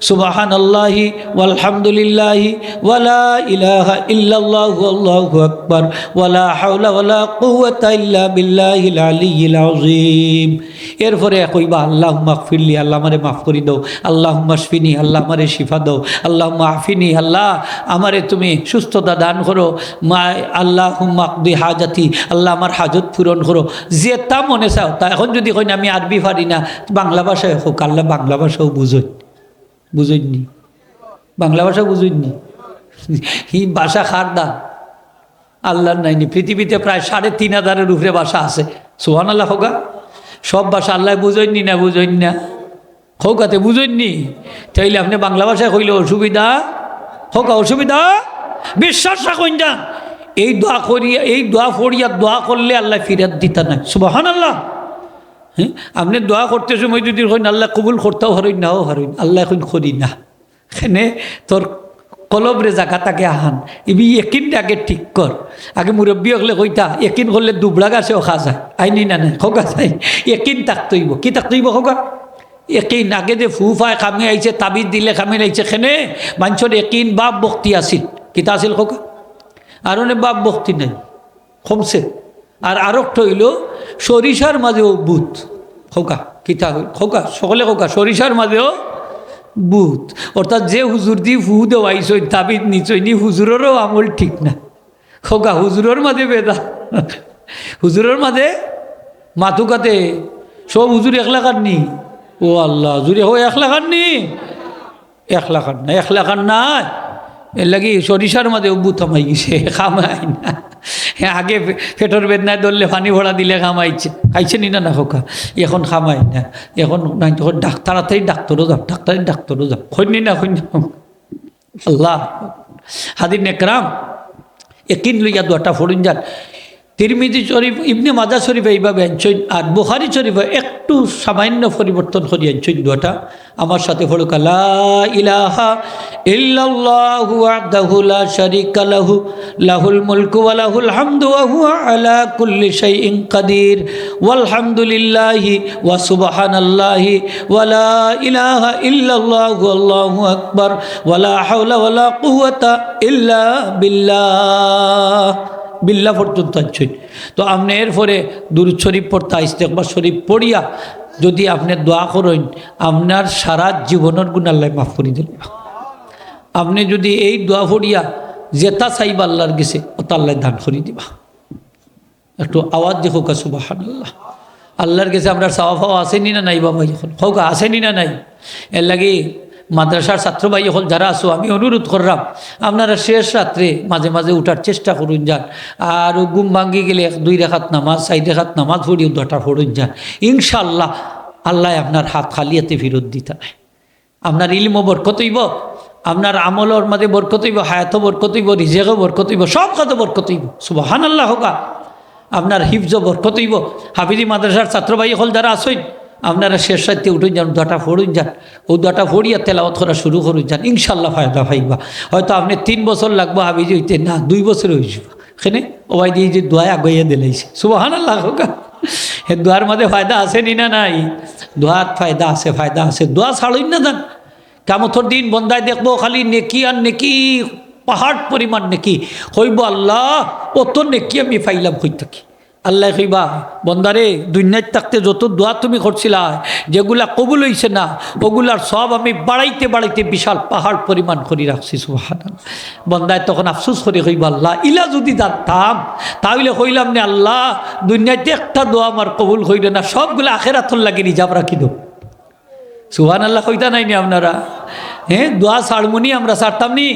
সুবহানাল্লাহি ওয়াল হামদুলিল্লাহি ওয়া লা ইলাহা ইল্লাল্লাহু আল্লাহু আকবার ওয়া লা হাওলা ওয়া লা কুওয়াতা ইল্লা বিল্লাহিল আলিয়্যিল আযীম। এরপরে কইবা আল্লাহুম্মা গফিরলি, আল্লাহ আমারে মাফ করে দাও। আল্লাহুম্মা শফিনি, আল্লাহ আমারে শিফা দাও। আল্লাহুম্মা আফিনি, আল্লাহ আমারে তুমি সুস্থতা দান করো। মা আল্লাহুম্মা আকদি হাজাতি, আল্লাহ আমার হাজত পূরণ করো। যে তা মনে চাও তা। এখন যদি কই আমি আরবি পারি না, বাংলা ভাষায় হোক। আল্লাহ বাংলা ভাষাও বুঝইনি বাংলা ভাষা বুঝইনি। এই ভাষা খার দান আল্লাহর নাইনি। পৃথিবীতে প্রায় 3,500-এর উপরে ভাষা আছে। সুবহানাল্লাহ হোক। সব ভাষা আল্লাহ বুঝইনি না হোকাতে বুঝইনি। তাইলে আপনি বাংলা ভাষায় কইলে অসুবিধা হোক। অসুবিধা বিশ্বাস রাখুন যান। এই দোয়া করিয়া এই দোয়া পড়িয়া দোয়া করলে আল্লাহ ফিরাত দিতা নাই। সুবহানাল্লাহ। হ্যাঁ, আপনি দোয়া করতে সময় যদি হইন আল্লাহ কবুল করতেও হরইন নাও হরইন, আল্লাহ এখন করি না। এখানে তোর কলবরে জায়গাটাকে আহান ইবি একিনটা আগে ঠিক কর। আগে মুরব্বী হলে কইতা একিন করলে দুবড়া গাছেও খা যায়। আইনি না নাই হোকা যাই একিন তাকতইব। কি তাকতইব হোকা? একিন। আগে যে ফুফায় খামে আইছে, তাবিজ দিলে খামে আইছে, খেনে মানুষের একিন বাপ ভক্তি আছিল। কিতা আছিল হোকা? আর অনেক বাপ ভক্তি নাই, কমছে। আর আরেকটা হইল সরিষার মাঝেও বুথ হোকা। কিতা হোকা? সকলে হোকা সরিষার মাঝেও বুথ। অর্থাৎ যে হুজুর দি ফু দেওয়াইছই তাবিজ নিচইনি, হুজুরেরও আমল ঠিক না হোকা। হুজুরের মাঝে বেদা, হুজুরের মাঝে মাথুকাতে সব হুজুর 1 লাখার নি। ও আল্লাহ, জুড়ে হো 1 লাখার নি, 1 লাখার না, 1 লাখার নাই। এর লাগি সরিষার মাঝে বুথ আমাই গেছে, খামাই না। আগে পেটর বেদনায় ধরলে পানি ভরা দিলে খামাইছে, খাইছে নি না খোকা। এখন খামাই না, এখন নাই। তখন তাড়াতাড়ি ডাক্তারও যাও খৈনি না আল্লাহ। হাদির নেকরাম একিন লইয়া দোয়াটা ফড়ুন যান। তিরমিজি শরীফ ইবনে মাজা শরীফ এইভাবে আনছেন, আর বুখারী শরীফে একটু সামান্য পরিবর্তন করি আনছেন দোয়াটা। আমার সাথে পড়ুক লা ইলাহা ইল্লাল্লাহু ওয়াহদাহু লা শারীকা লাহু লাহুল মুলকু ওয়া লাহুল হামদু ওয়া হুয়া আলা কুল্লি শাইইন কাদির ওয়াল হামদুলিল্লাহি ওয়া সুবহানাল্লাহি ওয়া লা ইলাহা ইল্লাল্লাহু আল্লাহু আকবার ওয়া লা হাওলা ওয়া লা কুওয়াতা ইল্লা বিল্লাহ। বিল্লা পর্যন্ত আনছেন। তো আপনি এরপরে দুরূদ শরীফ পড়তা, ইস্তেগফার শরীফ পড়িয়া যদি আপনি দোয়া করেন, আপনার সারা জীবনের গুনাহ আল্লাহ মাফ করে দিবেন। আপনি যদি এই দোয়া পড়িয়া যেটা চাইবা আল্লাহর গেছে ওটা আল্লাহ দান করে দিবা। একটু আওয়াজ দেখো কা সুবহানাল্লাহ। আল্লাহর গেছে আপনার চাওয়া পাওয়া আসেনি না নাই বাবা? এখন হোক আসেনি না নাই? এর লাগে মাদ্রাসার ছাত্র ভাই হল যারা আসো, আমি অনুরোধ করলাম আপনারা শেষ রাত্রে মাঝে মাঝে উঠার চেষ্টা করুন যান। আর ঘুম ভাঙ্গি গেলে 2 রাকাত নামাজ 4 রাকাত নামাজ পড়িও দোয়াটা পড়ুন যান। ইনশাআল্লাহ আল্লাহ আপনার হাত খালিয়াতে ফেরত দিতে নাই। আপনার ইলমও বরকত হইব, আপনার আমলের মাঝে বরকত হইব, হায়াতও বরকত হইব, রিজেকও বরকত হইব, সব কাজে বরকত হইব। সুবহানাল্লাহ হোক। আপনার হিফজও বরকত হইব। হাফিজি মাদ্রাসার ছাত্রবাহী হল যারা আসেন, আপনারা শেষ সাথে উঠুন যান, দোয়াটা পড়ুন যান, ও দোয়াটা পড়িয়া তেলাওয়াত করা শুরু করুন যান, ইনশাল্লাহ ফায়দা পাইবা। হয়তো আপনি 3 বছর লাগবো হাফিজি হইতে, না 2 বছর হয়ে যাব। এখানে ওবাই দিয়ে যে দোয়া আগাইয়া দিলাইছে। সুবহানাল্লাহ হোক। হে দোয়ার মাঝে ফায়দা আছে নি না নাই? দোয়ার ফায়দা আছে, ফায়দা আছে। দোয়া ছাড়ুন না যান। কিয়ামতের দিন বন্দায় দেখবো খালি নেকি আর নেকি, পাহাড় পরিমাণ নেকি। হইব আল্লাহ অত নেকি আমি পাইলাম কই থাকি। আল্লাহ কইবা বন্দারে দুনিয়ায় থাকতে যত দোয়া তুমি করছিলা, যেগুলা কবুল হইছে না, ওগুলার সব আমি বাড়াইতে বাড়াইতে বিশাল পাহাড় পরিমাণ করে রাখছি। সুবহানাল্লাহ। বন্দায় তখন আফসোস করে কইবা আল্লাহ ইলা যদি জানতাম তাহলে কইলাম না আল্লাহ দুনিয়াতে একটা দোয়া আমার কবুল হইল না, সবগুলো আখেরাতর লাগে রিজার্ভ রাখি দো। সুবহানাল্লাহ কইতা নাই নি আপনারা? হ্যাঁ, দোয়া ছাড়মুনি আমরা ছাড়তাম নি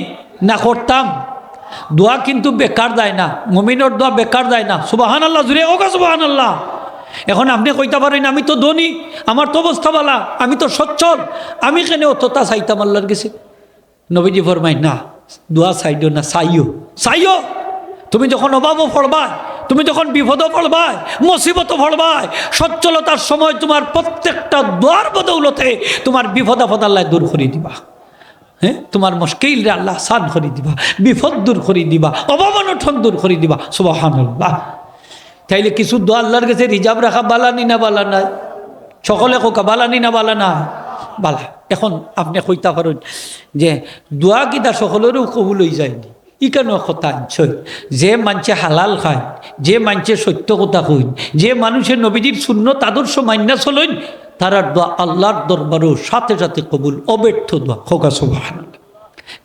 না করতাম? দোয়া কিন্তু বেকার যায় না, মুমিনের দোয়া বেকার যায় না। সুবহানাল্লাহ জুড়ে ওগা সুবহানাল্লাহ। এখন আপনি কইতে পারেন আমি তো ধনী, আমার তো অবস্থা বালা, আমি তো সচ্ছল, আমি কেন অতটা চাইতাম আল্লাহর কাছে? নবীজি ফরমাই না, দোয়া চাইও না, চাইও চাইও। তুমি যখন অভাবও পড়বা, তুমি যখন বিপদও পড়বা, মুসিবতও পড়বা, সচ্ছলতার সময় তোমার প্রত্যেকটা দোয়ার বদৌলতে তোমার বিপদ আপদ আল্লাহ দূর করে দিবা। হ্যাঁ, তোমার মুশকিল আল্লাহ আসান করে দিবা, বিপদ দূর করে দিবা, অভাব অনটন দূর করে দিবা। সুবহানাল্লাহ। তাইলে কিছু দোয়া আল্লাহর কাছে রিজার্ভ রাখা বালানি না বালা নাই? সকলে কোকা বালানি না বালা না? বালা। এখন আপনি কইতা পারেন যে দোয়া কিতা সকলেরও কবুল হয়ে যায়নি, ই কেন কথা আনছই? যে মানুষে হালাল খায়, যে মানুষে সত্য কথা কইন, যে মানুষের নবীজির সুন্নত আদর্শ মান্না চলেন, তারার দোয়া আল্লাহর দরবারও সাথে সাথে কবুল। অব্যর্থ দোয়া খোকা। সুবহানাল্লাহ।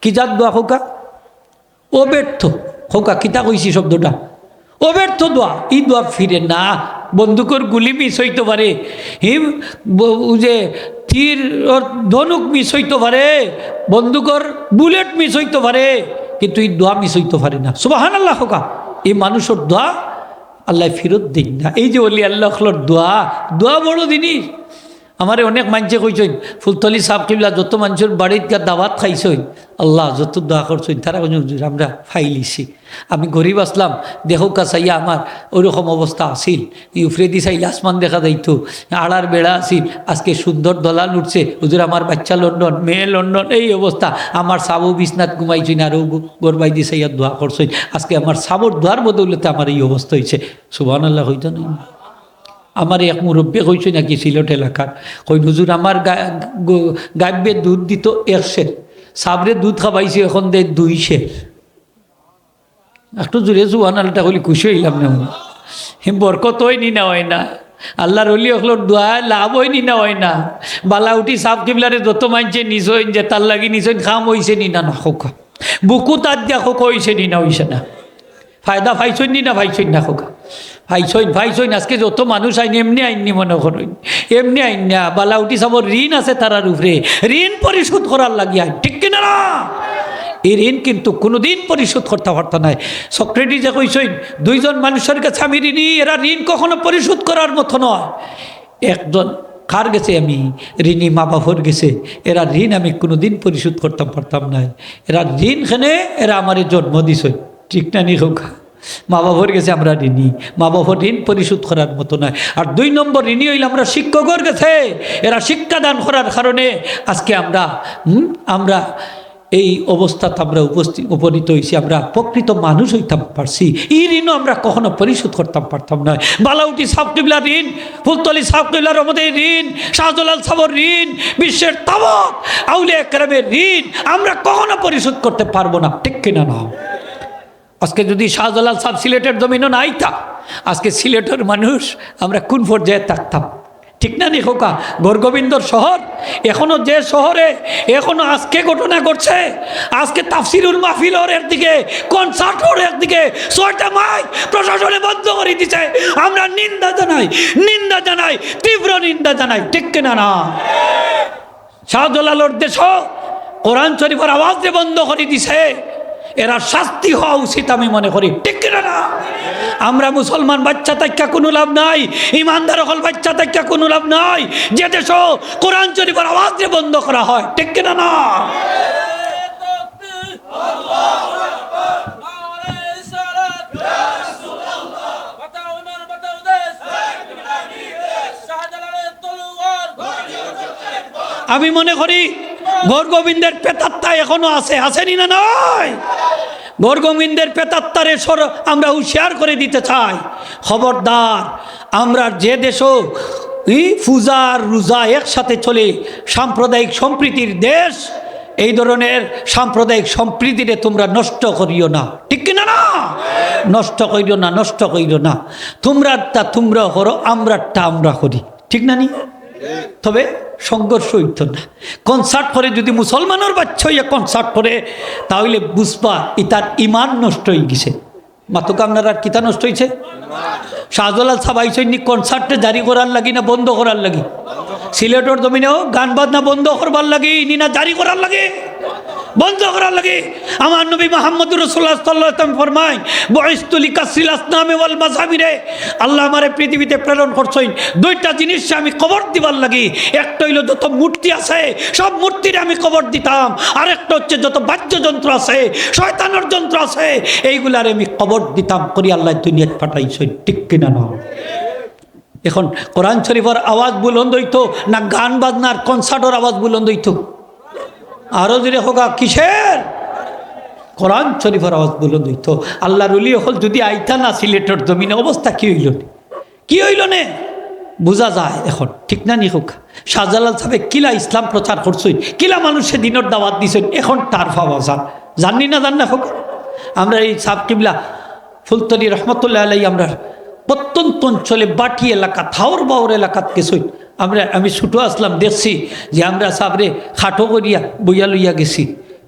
কি যার দোয়া খোকা? অব্যর্থ খোকা। কিতা কইছি শব্দটা? অব্যর্থ দোয়া। এই দোয়া ফিরে না। বন্দুকের গুলি মিস হইতে পারে, যে তীর ধনুক মিস হইতে পারে, বন্দুকের বুলেট মিস হইতে পারে, কিন্তু এই দোয়া মিস হইতে পারে না। সুবহানাল্লাহ হোকা। এই মানুষের দোয়া আল্লাহ ফেরত দিন না। এই যে অলি আল্লাহর দোয়া, দোয়া বড় জিনিস। আমার অনেক মানুষে কইছেন ফুলতলি সাহেব কিবলা যত মানুষের বাড়িতে দাওয়াত খাইছেন, আল্লাহ যত দোয়া করছেন তারা আমরা ফাইলিছি। আমি গরিব আসলাম, দেখো কাছাইয়া আমার ওইরকম অবস্থা আসিল, উফরেদি চাইলে আসমান দেখা যাইতো, আড়ার বেড়া আসিল, আজকে সুন্দর দলাল উঠছে, হুজুর আমার বাচ্চা লন্ডন, মেয়ে লন্ডন, এই অবস্থা। আমার সাবু বিছনাথ ঘুমাইছেন, আরও গোরবাই দি চাইয়া দোয়া করছেন, আজকে আমার সাবর দোয়ার বদৌলতে আমার এই অবস্থা হয়েছে। সুবহানাল্লাহ হইতো না? আমার এক মুরব্বী কইছে নাকি সিলেট এলাকার, কই হুজুর আমার গাব্যে দুধ দিত 1 সের, সাবরে দুধ খাবাইছি এখন দে 2 সের। একটু জুড়ে সুবহানাল্লাহটা বলি খুশি হইলাম না। বরকত হয় নি না হয় না, আল্লাহর অলি হকলোর দোয়া লাভ হয় নি না হয় না। বালা উঠি সাব কিবলারে যত মানছে নিছইন, যে তার লাগি নিছইন খাম হইছে নি না না খোকা, বুকু তার দিয়া খোকা হইছে নি না হইছে না, ফায়দা পাইছই নি না পাইছই না খোকা, ভাইছইন। আজকে যত মানুষ আইন এমনি আইননি মনে করেন, এমনি আইন না। বালা উঠি সব ঋণ আছে তারার উপরে, ঋণ পরিশোধ করার লাগিয়া, ঠিক কিনা না? এই ঋণ কিন্তু কোনোদিন পরিশোধ করতে পারত নাই। সক্রেটিসে কইছেন 2 জন মানুষের কাছে আমি ঋণী, এরা ঋণ কখনো পরিশোধ করার মতো নয়। একজন কার গেছে আমি ঋণী, মা বাবার গেছে, এরা ঋণ আমি কোনোদিন পরিশোধ করতে পারতাম না। এরা ঋণ খানে এরা আমার জন্ম দিছে, ঠিক না নি হোক? মা বাবার গেছে আমরা ঋণী, মা বাবার ঋণ পরিশোধ করার মতো নয়। আর 2 নম্বর ঋণী হইলে আমরা শিক্ষকের গেছে, এরা শিক্ষাদান করার কারণে আজকে আমরা এই অবস্থাতে আমরা উপনীত হয়েছি, আমরা প্রকৃত মানুষ হইতাম পারছি। এই ঋণও আমরা কখনো পরিশোধ করতাম পারতাম না। বালাউটি সাহেব কিবলার ঋণ, ফুলতলি সাহেব কিবলার আমাদের ঋণ, শাহজালাল সাহেবের ঋণ, বিশ্বের তাবৎ আউলিয়া কেরামের ঋণ আমরা কখনো পরিশোধ করতে পারবো না, ঠিক কিনা না? আজকে যদি শাহজালাল সাহেব সিলেটের জমিনও না আইতা, আজকে সিলেটের মানুষ আমরা কোন পর্যায়ে থাকতাম, ঠিক না নি খোকা? গৌরগোবিন্দর শহর, এখনো যে শহরে এখনো আজকে ঘটনা ঘটছে, আজকে তাফসিরুল মাহফিলের একদিকে, কনসার্টের একদিকে 6টা মাইক প্রশাসনে বন্ধ করে দিছে। আমরা নিন্দা জানাই, তীব্র নিন্দা জানাই, ঠিক কিনা না? শাহজালালের দেশ কোরআন শরীফের আওয়াজ দিয়ে বন্ধ করে দিছে। এরা শাস্তি হওয়া উচিত আমি মনে করি, ঠিক কিনা না? আমরা মুসলমান বাচ্চা থাকা কোনো লাভ নাই, ইমানদার হল বাচ্চা থাকা কোনো লাভ নাই, যে দেশ কোরআন শরীফের আওয়াজ দিয়ে বন্ধ করা হয়, ঠিক কিনা না? আমি মনে করি গৌর গোবিন্দের প্রেতাত্মা এখনো আছে, আসেনি না? নয়, গৌর গোবিন্দের প্রেতাত্মারে আমরা হুঁশিয়ার করে দিতে চাই, খবরদার, আমরা যে দেশও পূজার রোজা একসাথে চলে, সাম্প্রদায়িক সম্প্রীতির দেশ, এই ধরনের সাম্প্রদায়িক সম্প্রীতিরে তোমরা নষ্ট করিও না, ঠিক কিনা না? নষ্ট করিও না, নষ্ট করিও না। তোমরাটা তোমরা করো, আমরাটা আমরা করি, ঠিক না? নি তবে সংঘর্ষ হইত না। কনসার্ট করে যদি মুসলমানের বাচ্চা হইয়া কনসার্ট করে, তাহলে বুঝবা ইতার ইমান নষ্ট হয়ে গেছে। মাতুক আপনার আর কিতা নষ্ট হয়েছে? শাহজালাল সাবাইসৈনিক কনসার্টে জারি করার লাগি না বন্ধ করার লাগি? সিলেটের জমিনেও গান বাজনা বন্ধ করবার লাগে না জারি করার লাগে? বন্ধ করার লাগে। আমার নবী মুহাম্মদুর রাসূলুল্লাহ সাল্লাল্লাহু আলাইহি ওয়াসাল্লাম ফরমায়, বুইসতু লিকাসরিল আসনামি ওয়াল মাযহাবিরে, আল্লাহ আমারে পৃথিবীতে প্রেরণ করছেন দুইটা জিনিস আমি কবর দিবার লাগি। একটা হইল যত মূর্তি আছে সব মূর্তিরে আমি কবর দিতাম, আরেকটা হচ্ছে যত বাদ্যযন্ত্র আছে, শয়তানের যন্ত্র আছে, এইগুলারে আমি কবর দিতাম করি আল্লাহ দুনিয়াত পাঠাইছেন, ঠিক কিনা না? এখন কোরআন শরীফের আওয়াজ বুলন্দ হইতো না গান বাজনার কনসার্টের আওয়াজ বুলন্দ হইতো? আরো জোরে হোগা কিসের? কোরআন শরীফের আওয়াজ বুলন্দ হইতো। আল্লাহর ওলি হল যদি আইতা না সিলেটের জমিনে, অবস্থা কি হইল? কি হইল নে বোঝা যায় এখন, ঠিক না? নি হোক শাহজালাল সাহেব কিলা ইসলাম প্রচার করছেন, কিলা মানুষের দিনের দাওয়াত দিছেন, এখন তার পাওয়া যান জাননি না জান না হোক। আমরা এই সাব কিবলা ফুলতলি রহমতুল্লাহ আলাই আমরা প্রত্যন্ত অঞ্চলে বাটি এলাকা, থাওর বাওর এলাকাত গেছি। আমি ছুটো আসলাম, দেখছি যে আমরা সাবরে খাটো করিয়া বইয়া লইয়া গেছি,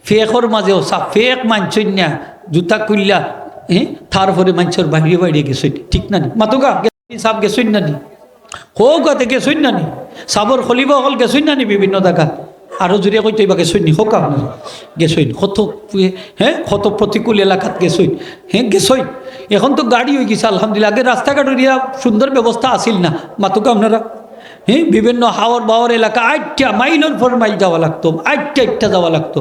ফেকর মাঝেও সাপ ফেক মানছই না, জুতা কুল্লা তারপরে মানুষের বাইরে বাইরে গেছই, ঠিক না? নি মাতুকা সাপ গেছই না? নি হোকাতে গেছই না? নি সাবর খলিবা হল গেছই না? নি বিভিন্ন জায়গা আরো জুড়ে কইতো এবার গেছই নি হোক আপনার গেছই কত, কত প্রতিকূল এলাকাত গেছই, গেছই। এখন তো গাড়ি হয়ে গেছে আলহামদুলিল্লাহ, আগে রাস্তাঘাট সুন্দর ব্যবস্থা আসিল না মাতুকা আপনারা। বিভিন্ন হাওর বাওয়ার এলাকা 8টা মাইলের পর মাইল যাওয়া লাগতো, 8টা যাওয়া লাগতো।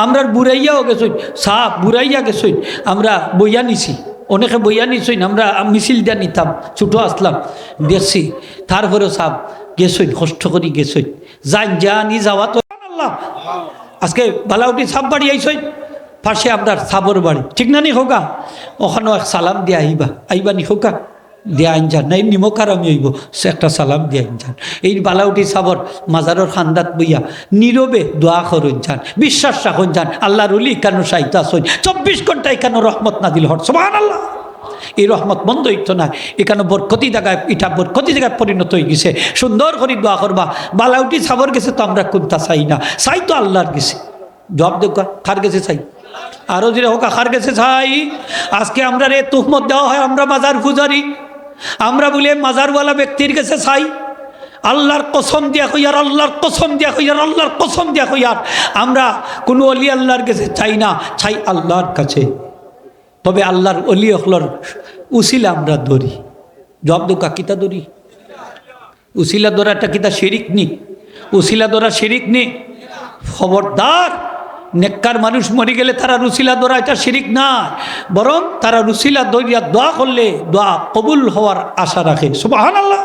আমরা বুড়াইয়াও গেছই, সাপ বুড়াইয়া গেছই, আমরা বইয়া নিছি, অনেকে বইয়া নিছই, আমরা মিছিল দিয়া নিতাম, ছুটো আসলাম দেখছি। তারপরেও সাপ গেছই, কষ্ট করি গেছই, জানি যাওয়া তো আল্লাহ। আজকে বালাউটি সাপ বাড়ি আইসই, পাশে আপনার সাবর বাড়ি, ঠিক না? নি হোকা ওখানেও এক সালাম দিয়ে আইবা নি হোকা দিয়া আইন যান, নাই নিমকার আমি হইব সে একটা সালাম দিয়ে আইন যান। এই বালাউটি সাবর মাজারের খান্দাত বইয়া নীরবে দোয়া করুন যান, বিশ্বাস রাখুন যান, আল্লাহর ওলি কেন সাহিত্য আসুন, 24 ঘন্টায় কেন রহমত না দিল হর সুবহানাল্লাহ। এই রহমত বন্ধ হইতো না, এখানে বরকতি জায়গায়, এটা বরকতি জায়গায় পরিণত হয়ে গেছে। সুন্দর করে দোয়া করবা। বালাউটি সাবর গেছে তো আমরা কোনটা চাই না, চাই তো আল্লাহর গেছে। জবাব দেখ কার গেছে চাই? আরো যে হোক কার গেছে চাই? আজকে আমরা রে তুহমত দেওয়া হয় আমরা মাজার পূজারি, আমরা বলে মাজারওয়ালা ব্যক্তির কাছে চাই। আল্লাহর কসম দিয়া কইয়ার, আল্লাহর কসম দিয়া কইয়ার, আল্লাহর কসম দিয়া কইয়ার আমরা কোনো অলি আল্লাহর কাছে চাই না, চাই আল্লাহর কাছে। তবে আল্লাহর অলি হলর উসিলা আমরা ধরি। জবাব দোকা কিতা ধরি? উসিলা ধরাটা কিতা শিরিক নি? উসিলা ধরা শিরিক নি? খবরদার, নেককার মানুষ মরে গেলে তারা রুসিলা দোয়া, এটা শিরিক না, বরং তারা রুসিলা দইয়া দোয়া করলে দোয়া কবুল হওয়ার আশা রাখে। সুবহানাল্লাহ।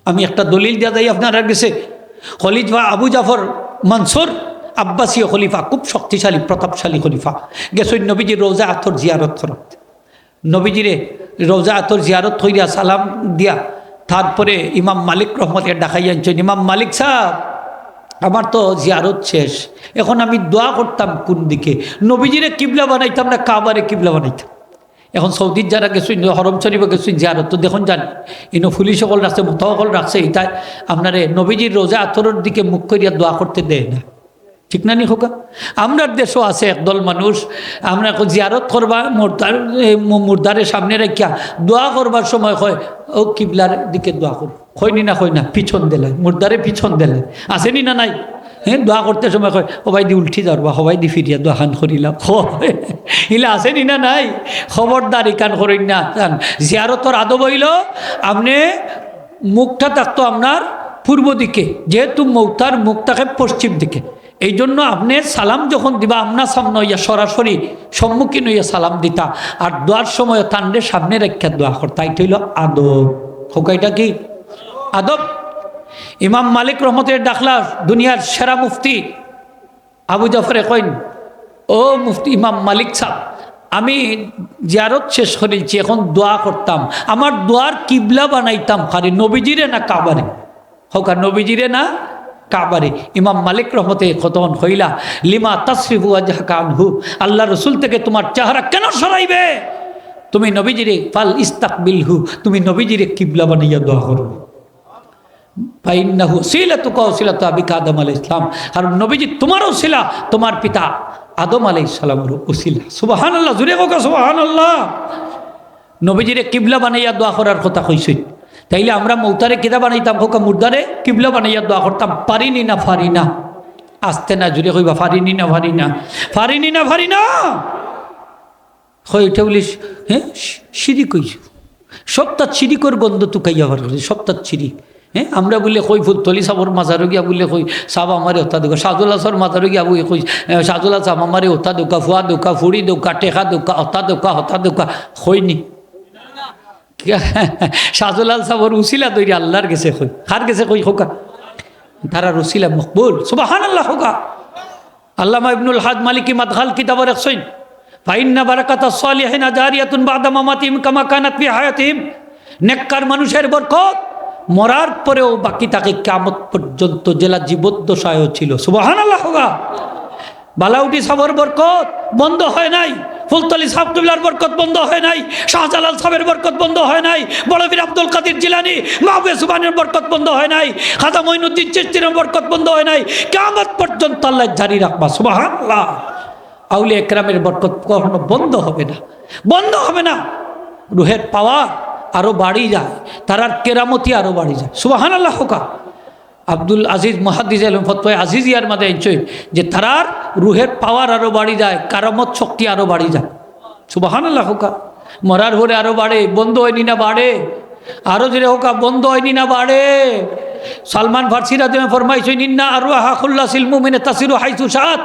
আমি একটা দলিল দিয়া যাই আপনারা গেছে, খলিফা আবু জাফর মনসুর আব্বাসীয় খলিফা, খুব শক্তিশালী প্রতাপশালী খলিফা, গেছেন নবীজির রোজা আতর জিয়ারত করত। নবীজিরে রোজা আতর জিয়ারত হইয়া সালাম দিয়া তারপরে ইমাম মালিক রহমতের ডাকাই আনছেন, ইমাম মালিক সাহেব আমার তো জিয়ারত শেষ, এখন আমি দোয়া করতাম কোন দিকে? নবীজিরে কিবলা বানাইতাম না কাবারে কিবলা বানাইতাম? এখন সৌদির যারা গেছেন, হরম শরীফে গেছেন জিয়ারত, তো দেখুন যান ইনো পুলিশ সকল রাখছে, মোতাবকল রাখছে, এটাই আপনারে নবীজির রোজা আতরের দিকে মুখ করিয়া দোয়া করতে দেয় না, ঠিক না? নি হোকা আমরার দেশও আছে একদল মানুষ, আমরা জিয়ারত করবা মুর্দারের সামনে রাখিয়া দোয়া করবার সময় হয় ও কিবলার দিকে দোয়া করো, কইনি না কই না, পিছন দিলাই মুর্দারে পিছন দিলাই, আসেনি না নাই? হ্যাঁ দোয়া করতে সময় কয় সবাই দি উল্টি যাওয়া সবাই দি ফিরিয়া দোয়া খান করিলাম ইলা আসেনি না নাই খবরদার ইকান করেন না জিয়ারতর আদব হইল আপনি মুখটা থাকতো আপনার পূর্ব দিকে, যেহেতু মৌতার মুখ থাকে পশ্চিম দিকে, এই জন্য আপনি সালাম যখন দিবা আপনার সামনে হইয়া সরাসরি সম্মুখীন হইয়া সালাম দিতা, আর দোয়ার সময় তান্ডে সামনে রেখা দোয়া করতা। এটা হইল আদব। হোক এটা কি আদব? ইমাম মালিক রহমতের ডাকলা দুনিয়ার সেরা মুফতি আবু জাফরে কইন, ও মুফতি ইমাম মালিক সাহেব, আমি জিয়ারত শেষ করেছি, এখন দোয়া করতাম, আমার দোয়ার কিবলা বানাইতাম খালি নবীজিরে না কাবারে? হোক নবীজিরে না কাবারে? ইমাম মালিক রহমতে কতক্ষণ হইলা লিমা তাসরিফু ওয়াজহাকা আনহু, আল্লাহ রসুল থেকে তোমার চেহারা কেন সরাইবে? তুমি নবীজিরে ফাল ইস্তাকবিলহু, তুমি নবীজিরে কিবলা বানাইয়া দোয়া করো। ফাইন্নাহু সিলাতুকা ওয়া সিলাতু আবিকা আদম আলাইহিস সালাম, কারণ নবীজি তোমারও ছিলা তোমার পিতা আদম আলাইহিস সালামের উসিলা। সুবহানাল্লাহ, জুড়ে হোক সুবহানাল্লাহ। নবীজিরে কিবলা বানাইয়া দোয়া করার কথা কইছে, তাইলে আমরা মৌতারে কিতা বানাইতাম? হোক মুর্দারে কিবলা বানাইয়া দোয়া করতাম। পারিনি না ফারি না? আসতে না, জুড়ে কইবা ফারিনি না ফারি না? ফারিনি না ফারি না হয় এটা বলিস। হ্যাঁ সিঁড়ি কইছ, সপ্তাহ সিঁড়িকর গন্ধ তুকাইয়া ভার সপ্তাহ সিঁড়ি। হ্যাঁ আমরা বললে কই ফুলতলি সাবর মাজারো গিয়া বললে কই সাব আমারে হত্যা দোকা, সাজুল্লাহ সর মাজারো গিয়া বই কই সাজুল্লাহ সাব আমারে হত্যা দোকা, ফুয়া দোকা, ফুড়ি দোকা, টেকা দোকা, হত্যা দোকা হয়নি। সাজুলাল সাবর উসিলা তৈরি আল্লাহর গেছে কই, কার গেছে কই? হোকা তারা রসিলা মকবুল। সুবহানাল্লাহ। হোকা আল্লামা ইবনুল হাজ মালিকি মাদখাল কিতাব রাখছেন, ফাইন্না বারাকাতাস সালিহিনা জারিয়াতুন বাদা মামাতিহিম কামা কানাত ফি হায়াতিহিম, নেককার মানুষের বরকত মরার পরেও বাকি থাকে কিয়ামত পর্যন্ত, জেলা জীবদ্দশায়ও ছিল। সুবহানাল্লাহ। হোকা বালাউটি সাবর বরকত বন্ধ হয় নাই, ফুলতলি সাহেব কিবলার বরকত বন্ধ হয় নাই, শাহজালাল সাহেবের বরকত বন্ধ হয় নাই, বড়বীর আব্দুল কাদির জিলানী মাহবুবে সুবহানের বরকত বন্ধ হয় নাই, খাজা মঈনুদ্দিন চিশতির বরকত বন্ধ হয় নাই, কিয়ামত পর্যন্ত আল্লাহ জারি রাখবা। সুবহানাল্লাহ। আউলিয়া একরামের বরকত কখনো বন্ধ হবে না, বন্ধ হবে না। রুহের পাওয়ার আরো বাড়ি যায়, তারার কেরামতি আরো বাড়ি যায়। সুবহানাল্লাহ। হোকা আব্দুল আজিজ মুহাদ্দিস আলম ফতোয়া আজিজিয়ার মাঝে আনছেন যে তারার রুহের পাওয়ার আরো বাড়ি যায়, কারামত শক্তি আরো বাড়ি যায়। সুবহানাল্লাহ। হোকা মরার ভরে আরো বাড়ে, বন্ধ হয়নি না বাড়ে? আরো জোরে হোকা বন্ধ হয়নি না বাড়ে? সালমান ফার্সি রাদিয়াল্লাহু ফরমাইছেন ইন্না আরওয়াহা খুল্লাসিল মুমিনে তাসিরু হাইসু শাআত,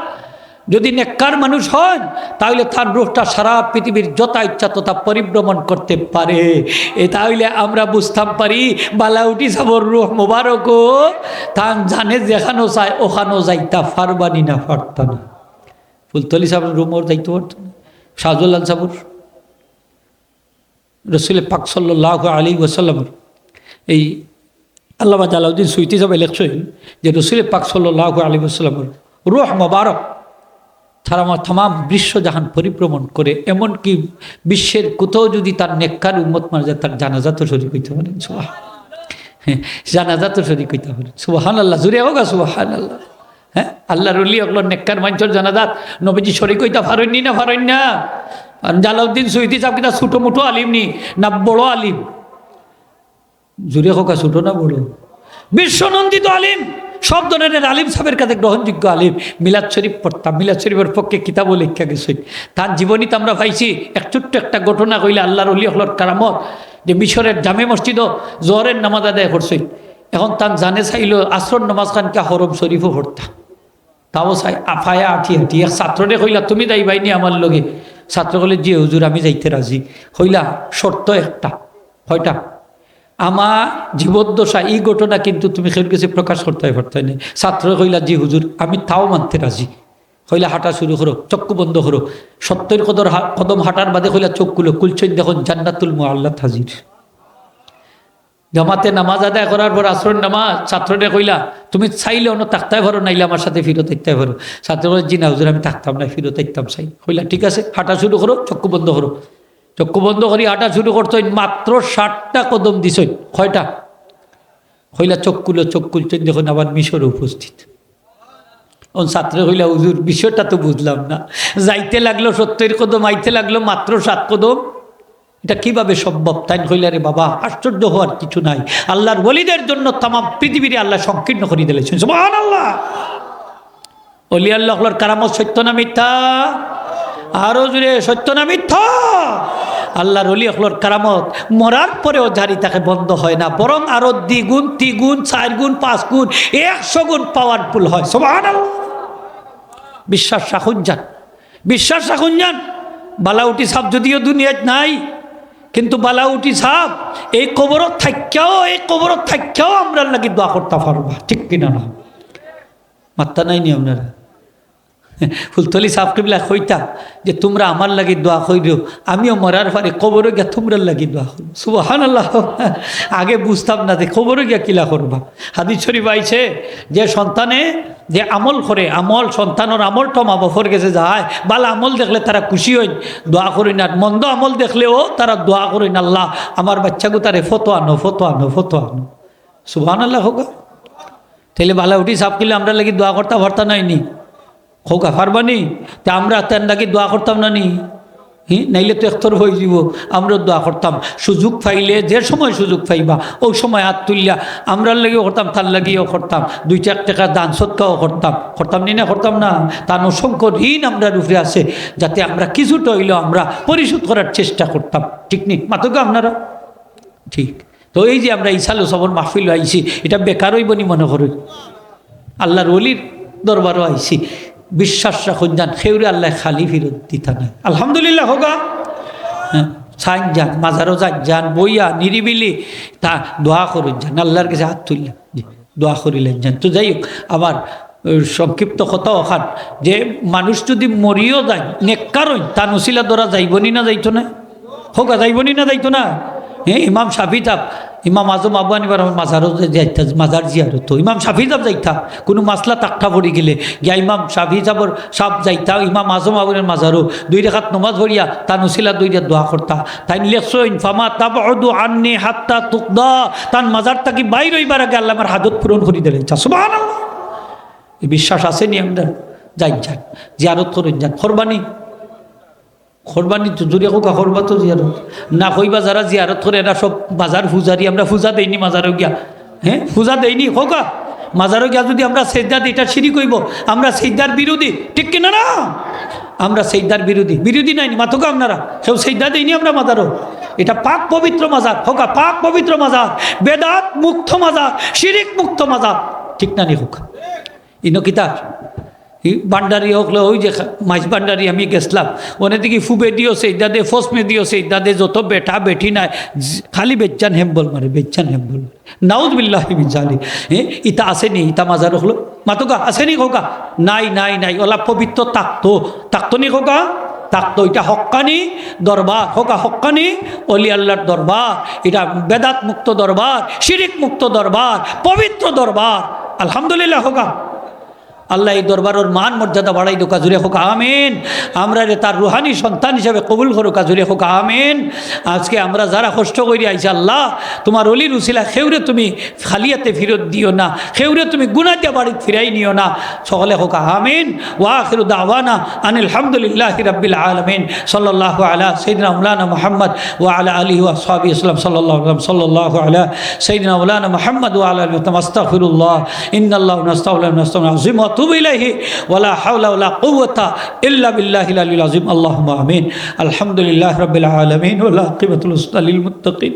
যদি নেককার মানুষ হন তাহলে তার রূহটা সারা পৃথিবীর যত ইচ্ছা তথা পরিভ্রমণ করতে পারে। এ তাহলে আমরা বুঝতাম পারি বালাউটি সাবর রূহ মোবারক তান জানে যেখানো চায় ওখানো যাইতা ফারবানি না পারত না। ফুলতলি সাবর রুমর যাইতে পারত না, শাহজালাল সাবর রসুল পাক সাল্লাল্লাহু আলাইহি ওয়াসাল্লামের এই আল্লামা জালাউদ্দিন সুয়ুতী সাহেব লেখছেন যে রসুল পাক সাল্লাল্লাহু আলাইহি ওয়াসাল্লামের রূহ মোবারক সারা তাম বিশ্বজাহান পরিভ্রমণ করে, এমনকি বিশ্বের কোথাও যদি তার নেককার উম্মত মারা যায় তার জানাজা তো শরীক হইতে পারেন। জানাজা তো শরীক হইতে পারেন। সুবহানাল্লাহ, জুড়ে হোক সুবহানাল্লাহ। হ্যাঁ আল্লাহর ওলি ওগুলো নেককার মানুষের জানাজাত নবীজি শরীক হইতে পারেননি না পারেন না? জালাউদ্দিন সুয়ুতী সাহেব কিনা ছোটো মুঠো আলিম নি না বড় আলিম? জুড়ে হোক ছোটো না বড়? বিশ্বনন্দিত আলিম, সব ধরনের আলিম সাহেবের কাছে গ্রহণযোগ্য আলিম। মিলাদ শরীফ পড়তাম, মিলাদ শরীফের পক্ষে কিতাবও লেখা গেছে। তার জীবনীতে আমরা পাইছি এক ছোট্ট একটা ঘটনা কইলে আল্লাহর ওলি হলর কারামত, যে মিশরের জামে মসজিদও জোহরের নামাজ আদায় করছে। এখন তার জানে চাইল আসর নামাজ খানকে হরম শরীফও পড়তাম, তাও চাই আফায়া আঠি হাঁটি। এক ছাত্ররে কইলা তুমি যাইবাইনি আমার লগে? ছাত্র বলে যে হুজুর আমি যাইতে রাজি। হইলা শর্ত একটা, কয়টা? আমার জীবদ্দশা এই ঘটনা কিন্তু তুমি কেউ কাছে প্রকাশ করতে পারতে না। ছাত্র কইলা জি হুজুর আমি তাও মানতে রাজি। হইলা হাঁটা শুরু করো, চক্ষু বন্ধ করো। 70 কদম হাঁটার বাদে হইলা চোখ খুলো, কুলছেন দেখুন জান্নাতুল মুআল্লাত হাজির। জামাতে নামাজ আদায় করার পর আসরের নামাজ ছাত্রটা কইলা তুমি চাইলে অন্য থাকতে পারো, নাইলে আমার সাথে ফিরত থাকতে পারো। ছাত্র বলে জি না হুজুর আমি থাকতাম না, ফিরত থাকতাম চাই। কইলা ঠিক আছে হাঁটা শুরু করো, চক্ষু বন্ধ করো। চক্ষু বন্ধ করি হাঁটা শুরু করতো, মাত্র 60টা কদম দিছ। কয়টা? হইলা চোখ খুলছেন দেখুন আবার মিশরে উপস্থিত। ছাত্র হইলা হুজুর বিষয়টা তো বুঝলাম না, যাইতে লাগলো 70 কদম, আইতে লাগলো মাত্র 7 কদম, এটা কিভাবে সম্ভব? তাই হইলা রে বাবা আশ্চর্য হওয়ার কিছু নাই, আল্লাহর ওলিদের জন্য তাম পৃথিবীরে আল্লাহ সংকীর্ণ করে দিলেছেন। সুবহানাল্লাহ। অলি আল্লাহর কারামত সত্য না মিথ্যা? আরো জুড়ে সত্য না মিথ্যা? আল্লাহর অলি আল্লাহর কারামত মরার পরেও জারি তাকে বন্ধ হয় না, বরং আরো দ্বিগুণ, তিগুণ, 4 গুণ, 5 গুণ, 100 গুণ পাওয়ারফুল হয়। সুবহানাল্লাহ। বিশ্বাস রাখুন যান, বিশ্বাস রাখুন যান। বালাউটি সাপ যদিও দুনিয়াত নাই, কিন্তু বালাউটি সাপ এই কবরত থাক্যাও আমরা লাগি দোয়া করতে পারবা, ঠিক কিনা না? মাত্তা নাই নি আপনারা? ফুলতলি সাপ কিবলা কইতা যে তোমরা আমার লাগি দোয়া কইরো, আমিও মরার পরে কবরে গিয়া তোমরা লাগি দোয়া করব। সুবহানাল্লাহ। আগে বুঝতাম না যে কবরে গিয়া কিলা করবা। হাদিস শরীফ আইছে যে সন্তানে যে আমল করে, আমল সন্তানের আমলটা মা বাপর গেছে যায়, বালা আমল দেখলে তারা খুশি হইন, দোয়া করি না। মন্দ আমল দেখলেও তারা দোয়া করেন, আল্লাহ আমার বাচ্চাকে তারে ফতো আনো। সুবহানাল্লাহ হোক। তাহলে বালা উঠি সাপ কিলে আমরা লাগি দোয়া করতে পারতা নাইনি? হোক পারবানি? তা আমরা তেন নাকি দোয়া করতাম না নি? নাইলে তো একতর হয়ে যাব। আমরা দোয়া করতাম, সুযোগ পাইলে যে সময় সুযোগ পাইবা ওই সময় হাত তুললা আমরার লাগিও করতাম, তার লাগিও করতাম, 2-4 টাকা দান সৎকাও করতাম নি না? করতাম না? তার অসংখ্য ঋণ আমরা রূপে আছে, যাতে আমরা কিছুটা হইলেও আমরা পরিশোধ করার চেষ্টা করতাম, ঠিক নি? মাতকে আপনারা ঠিক। তো এই যে আমরা ইসালো সবর মাহফিল আইছি, এটা বেকার হইব নি মনে করি? আল্লাহর ওলির দরবারও আইছি, বিশ্বাস রাখুন যান, খেউরে আল্লাহ খালি ফিরত দিতা নাই। আলহামদুলিল্লাহ হোগা। হ্যাঁ, সাইন যান, মাজারও যান, বইয়া নিরিবিলি তা দোয়া করুন যান, আল্লাহর কাছে হাত তুললেন, দোয়া করিলেন যান। তো যাই হোক, আবার সংক্ষিপ্ত কথা ওখান যে মানুষ যদি মরিও যায় নেককার হইন, তা নসিলা ধরা যাইবনি না যাইতো না? হোগা যাইবনি না যাইতো না? হ্যাঁ, ইমাম শাফি তাপ, ইমাম আজম আবু হানিফার মাজারও যাইতা, মাজার জিয়ারত ইমাম শাফি সাহেব যাইতা, কোনো মাসলা টাকটা পড়ি গেলে গিয়া ইমাম শাফি সাহেব যাইতা, ইমাম আজম আবুনের মাজারও 2 রাকাত নমাজ পড়িয়া তা নসিলা 2 দোয়া করতা। তাই লেখসইন ফামা তাবউদু আন্নি হাত্তা তুকদা, তান মাজার তাকি বাইর হইবার আগে আল্লাহ আমার হাজত পূরণ করি দিলেন। সুবহানাল্লাহ। এই বিশ্বাস আছে নি আমরা? যান জিয়ারত করুন যান। কোরবানি তো জুড়ে কোকা করবা তো জিয়ারত না কইবা, যারা জিয়ারত করে এরা সব বাজার পূজারি। আমরা পূজা দেইনি মাজারও গিয়া, হ্যাঁ পূজা দেইনি কোকা। মাজারও গিয়া যদি আমরা সেজদা দিই, এটা সিঁড়ি কইব আমরা সেজদার বিরোধী, ঠিক কিনা না? আমরা সেজদার বিরোধী নাইনি মাথোকা আপনারা, কেউ সেজদা দেইনি আমরা মাজারও। এটা পাক পবিত্র মাজার হোকা, পাক পবিত্র মাজার, বেদাত মুক্ত মাজার, শিরিক মুক্ত মাজার, ঠিক না নি হোক? ইনকিতার ভান্ডারি হোকলে ওই যে মাছ ভান্ডারি আমি গেছিলাম, ওনে দিকে ফুবে দিও সেইদা দে, ফসমে দিও সেইদা দে, যত বেটা বেটি নাই খালি বেচ্চান হেম্বল মারে, নাউজ বিল্লাহি মিন জালিক। হ্যাঁ, ইতা আসেনি, ইতা মাজার হলো মাতকা আসেনি খোকা? নাই ওলা পবিত্র তাকতো নি খোকা, তাকতো। এটা হক্কানি দরবার খোকা, হক্কানি অলি আল্লাহর দরবার। এটা বেদাত মুক্ত দরবার, শিরিক মুক্ত দরবার, পবিত্র দরবার। আলহামদুলিল্লাহ হোকা। আল্লাহ এই দরবারের মান মর্যাদা বাড়াই দো, কাজুরে হোক আমিন। আমরা রে তার রুহানি সন্তান হিসাবে কবুল করো, কাজুরে হোক আমিন। আজকে আমরা যারা কষ্ট করি আইছি, আল্লাহ তোমার অলির উসিলা খেউরে তুমি খালিয়াতে ফিরত দিও না, খেউরে তুমি গুনাহ দিয়া বাড়ি ফিরাই নিও না, সকলে হোক আমিন। ওয়া আখিরু দাওয়ানা আনিল হামদুলিল্লাহি রাব্বিল আলামিন। সাল্লাল্লাহু আলা সাইয়্যিদিনা মাওলানা মুহাম্মদ ওয়া আলা আলিহি ওয়া আসহাবিহি সাল্লাম। সাল্লাল্লাহু আলা সাইয়্যিদিনা মাওলানা মুহাম্মদ ওয়া আলা আলিহি ওয়া আস্তাগফিরুল্লাহ ইন্নাল্লাহু নাস্তাগফিরুহু আযীম ইলাইহি ওয়ালা হাওলা ওয়ালা কুওয়াতা ইল্লা বিল্লাহিল আলিয়্যিল আযীম। আল্লাহুম্মা আমিন। আলহামদুলিল্লাহি রাব্বিল আলামিন ওয়াল আকিবাতুল লিল মুত্তাকিন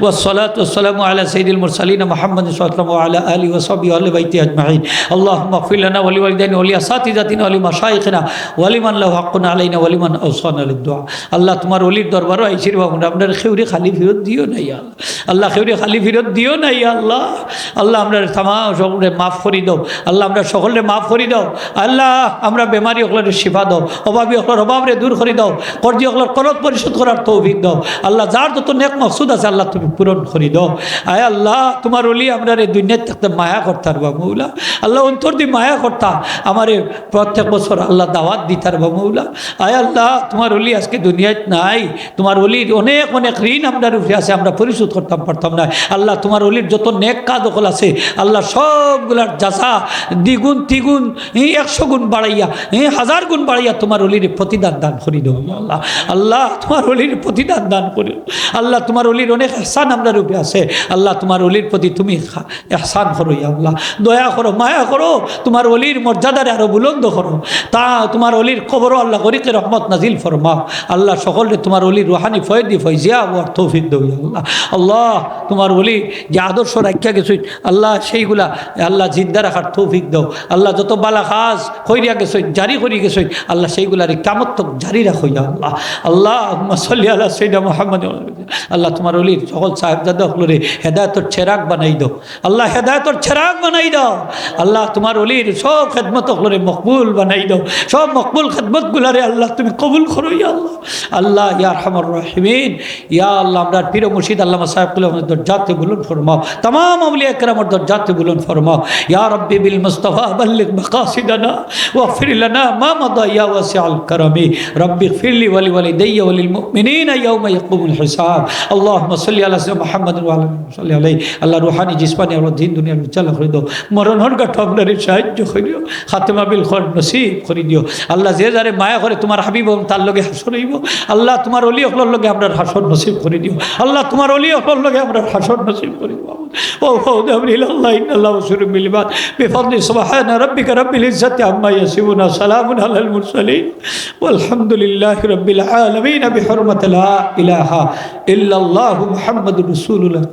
ওয়াস সালাতু ওয়াস সালামু আলা সাইয়্যিদিল মুরসালিন মুহাম্মাদিন সাল্লাল্লাহু আলা আলিহি ওয়া সাহবিহি ওয়া আহলি বাইতি আজমাইন। আল্লাহুম্মা ইগফির লানা ওয়া লিওয়ালিদাইনা ওয়া লিআসাতিযাতিনা ওয়া লিমাশায়িখিনা ওয়া লিমান লাহু হাক্কুন আলাইনা ওয়া লিমান আওসানা লিদ-দুআ। আল্লাহ তোমার ওলির দরবারে আইছি রে বাবা, আপনার খেউরে খালি ফিরত দিও না ইয়া আল্লাহ, খেউরে খালি ফিরত দিও না ইয়া আল্লাহ। আল্লাহ আমরা তামাম সকলে মাফ করি দাও, আল্লাহ আমরা সকলে মাফ করি দাও আল্লাহ। আমরা বেমারি হকলের শিফা দাও, অভাবী হকলের অভাবরে দূর করে দাও, কর্জি হকলের করত পরিশোধ করার তৌফিক দাও আল্লাহ। যার যত নেক মকসুদ আছে আল্লাহ তুমি পূরণ করে দাও। আয় আল্লাহ তোমার ওলি আমরা এই দুনিয়াতে থাকতে মায়া করতার বা মৌলা, আল্লাহ অন্তর দিয়ে মায়া করতা আমার প্রত্যেক বছর আল্লাহ দাওয়াত দিতার বা মৌলা। আয় আল্লাহ তোমার ওলি আজকে দুনিয়াতে নাই, তোমার ওলির অনেক অনেক ঋণ আপনার উপরে আছে, আমরা পরিশোধ করতাম পারতাম না আল্লাহ। তোমার ওলির যত নেক কাজ হকল আছে আল্লাহ সবগুলার যাচা দ্বিগুণ তিগুণ গুণ 100 গুণ বাড়াইয়া 1000 গুণ বাড়াইয়া তোমার অলির প্রতিদান দান করি দাও আল্লাহ। আল্লাহ তোমার অলির প্রতিদান দান করি আল্লাহ। তোমার অলির অনেক এহসান আমরা রূপে আছে আল্লাহ। তোমার অলির প্রতি তুমি এহসান করো আল্লাহ, দয়া করো, মায়া করো। তোমার অলির মর্যাদারে আরো বুলন্দ করো। তা তোমার অলির কবরও আল্লাহ গরিকে রহমত নাজিল ফরমাও আল্লাহ। সকলে তোমার অলির রুহানি ফয়দি ফয়জিয়া আর তৌফিক দাও আল্লাহ। আল্লাহ তোমার অলি যে আদর্শ রাখিয়া গেছ আল্লাহ, সেইগুলা আল্লাহ জিন্দা রাখার তৌফিক দাও আল্লাহ। যত বালা কাজ কইরিয়া গেছ, জারি করি গেছ আল্লাহ, সেইগুলার কিয়ামত তক জারি রাখো আল্লাহ। আল্লাহুম্মা সাল্লি আলা সাইয়্যিদিনা মুহাম্মদ। আল্লাহ তোমার অলির সকল সাহেবজাদা হলরে হেদায়েতের চেরাগ বানাই দাও আল্লাহ, হেদায়েতের চেরাগ বানাই দাও আল্লাহ। তোমার অলির সব খেদমত হলরে মকবুল বানাই দাও, সব মকবুল খেদমতগুলারে আল্লাহ তুমি কবুল করো আল্লাহ। আল্লাহ ইয়া আরহামার রাহিমিন, ইয়া আল্লাহ আমরা পীর মুর্শিদ আল্লামা সাহেবুল আমাদের দরজাতে বুলন্দ ফরমাও, तमाम औलिया किरामर दर्जाते बुलंद फरमाओ या रब्बी बिल मुस्तफ़ा बल्लिग मक़ासिदना वग़फ़िर लना मा मदा या वासिअल करमी रब्बि ग़फ़िरली वली वलिदैया वलिल मुमिनीना यौम यक़ूमुल हिसाब। अल्लाहुम्मा सल्लि अला सय्यिदिना मुहम्मदिन व अला सल्लि अलैहि। আল্লাহ রুহানি জিসমানি আর দিন দুনিয়ার উজ্জ্বল করে দাও, মরণের গাঠ আপনারে সাহায্য করিও, খাতেমা বিল খৈর নসিব করে দিও আল্লাহ। যে যারে মায়া করে তোমার হাবিব তার লগে হাসর হইব আল্লাহ। তোমার ওলি হকলর লগে আমরা হাসর নসিব করে দিও আল্লাহ। তোমার ওলি হকলর লগে আমরা হাসর নসিব করে দিও। وفوض أمر إلى الله إن الله بصير بالعباد بفضل سبحان ربك رب العزة عما يصفون سلام على المرسلين والحمد لله رب العالمين بحرمة لا إله إلا الله محمد رسول الله.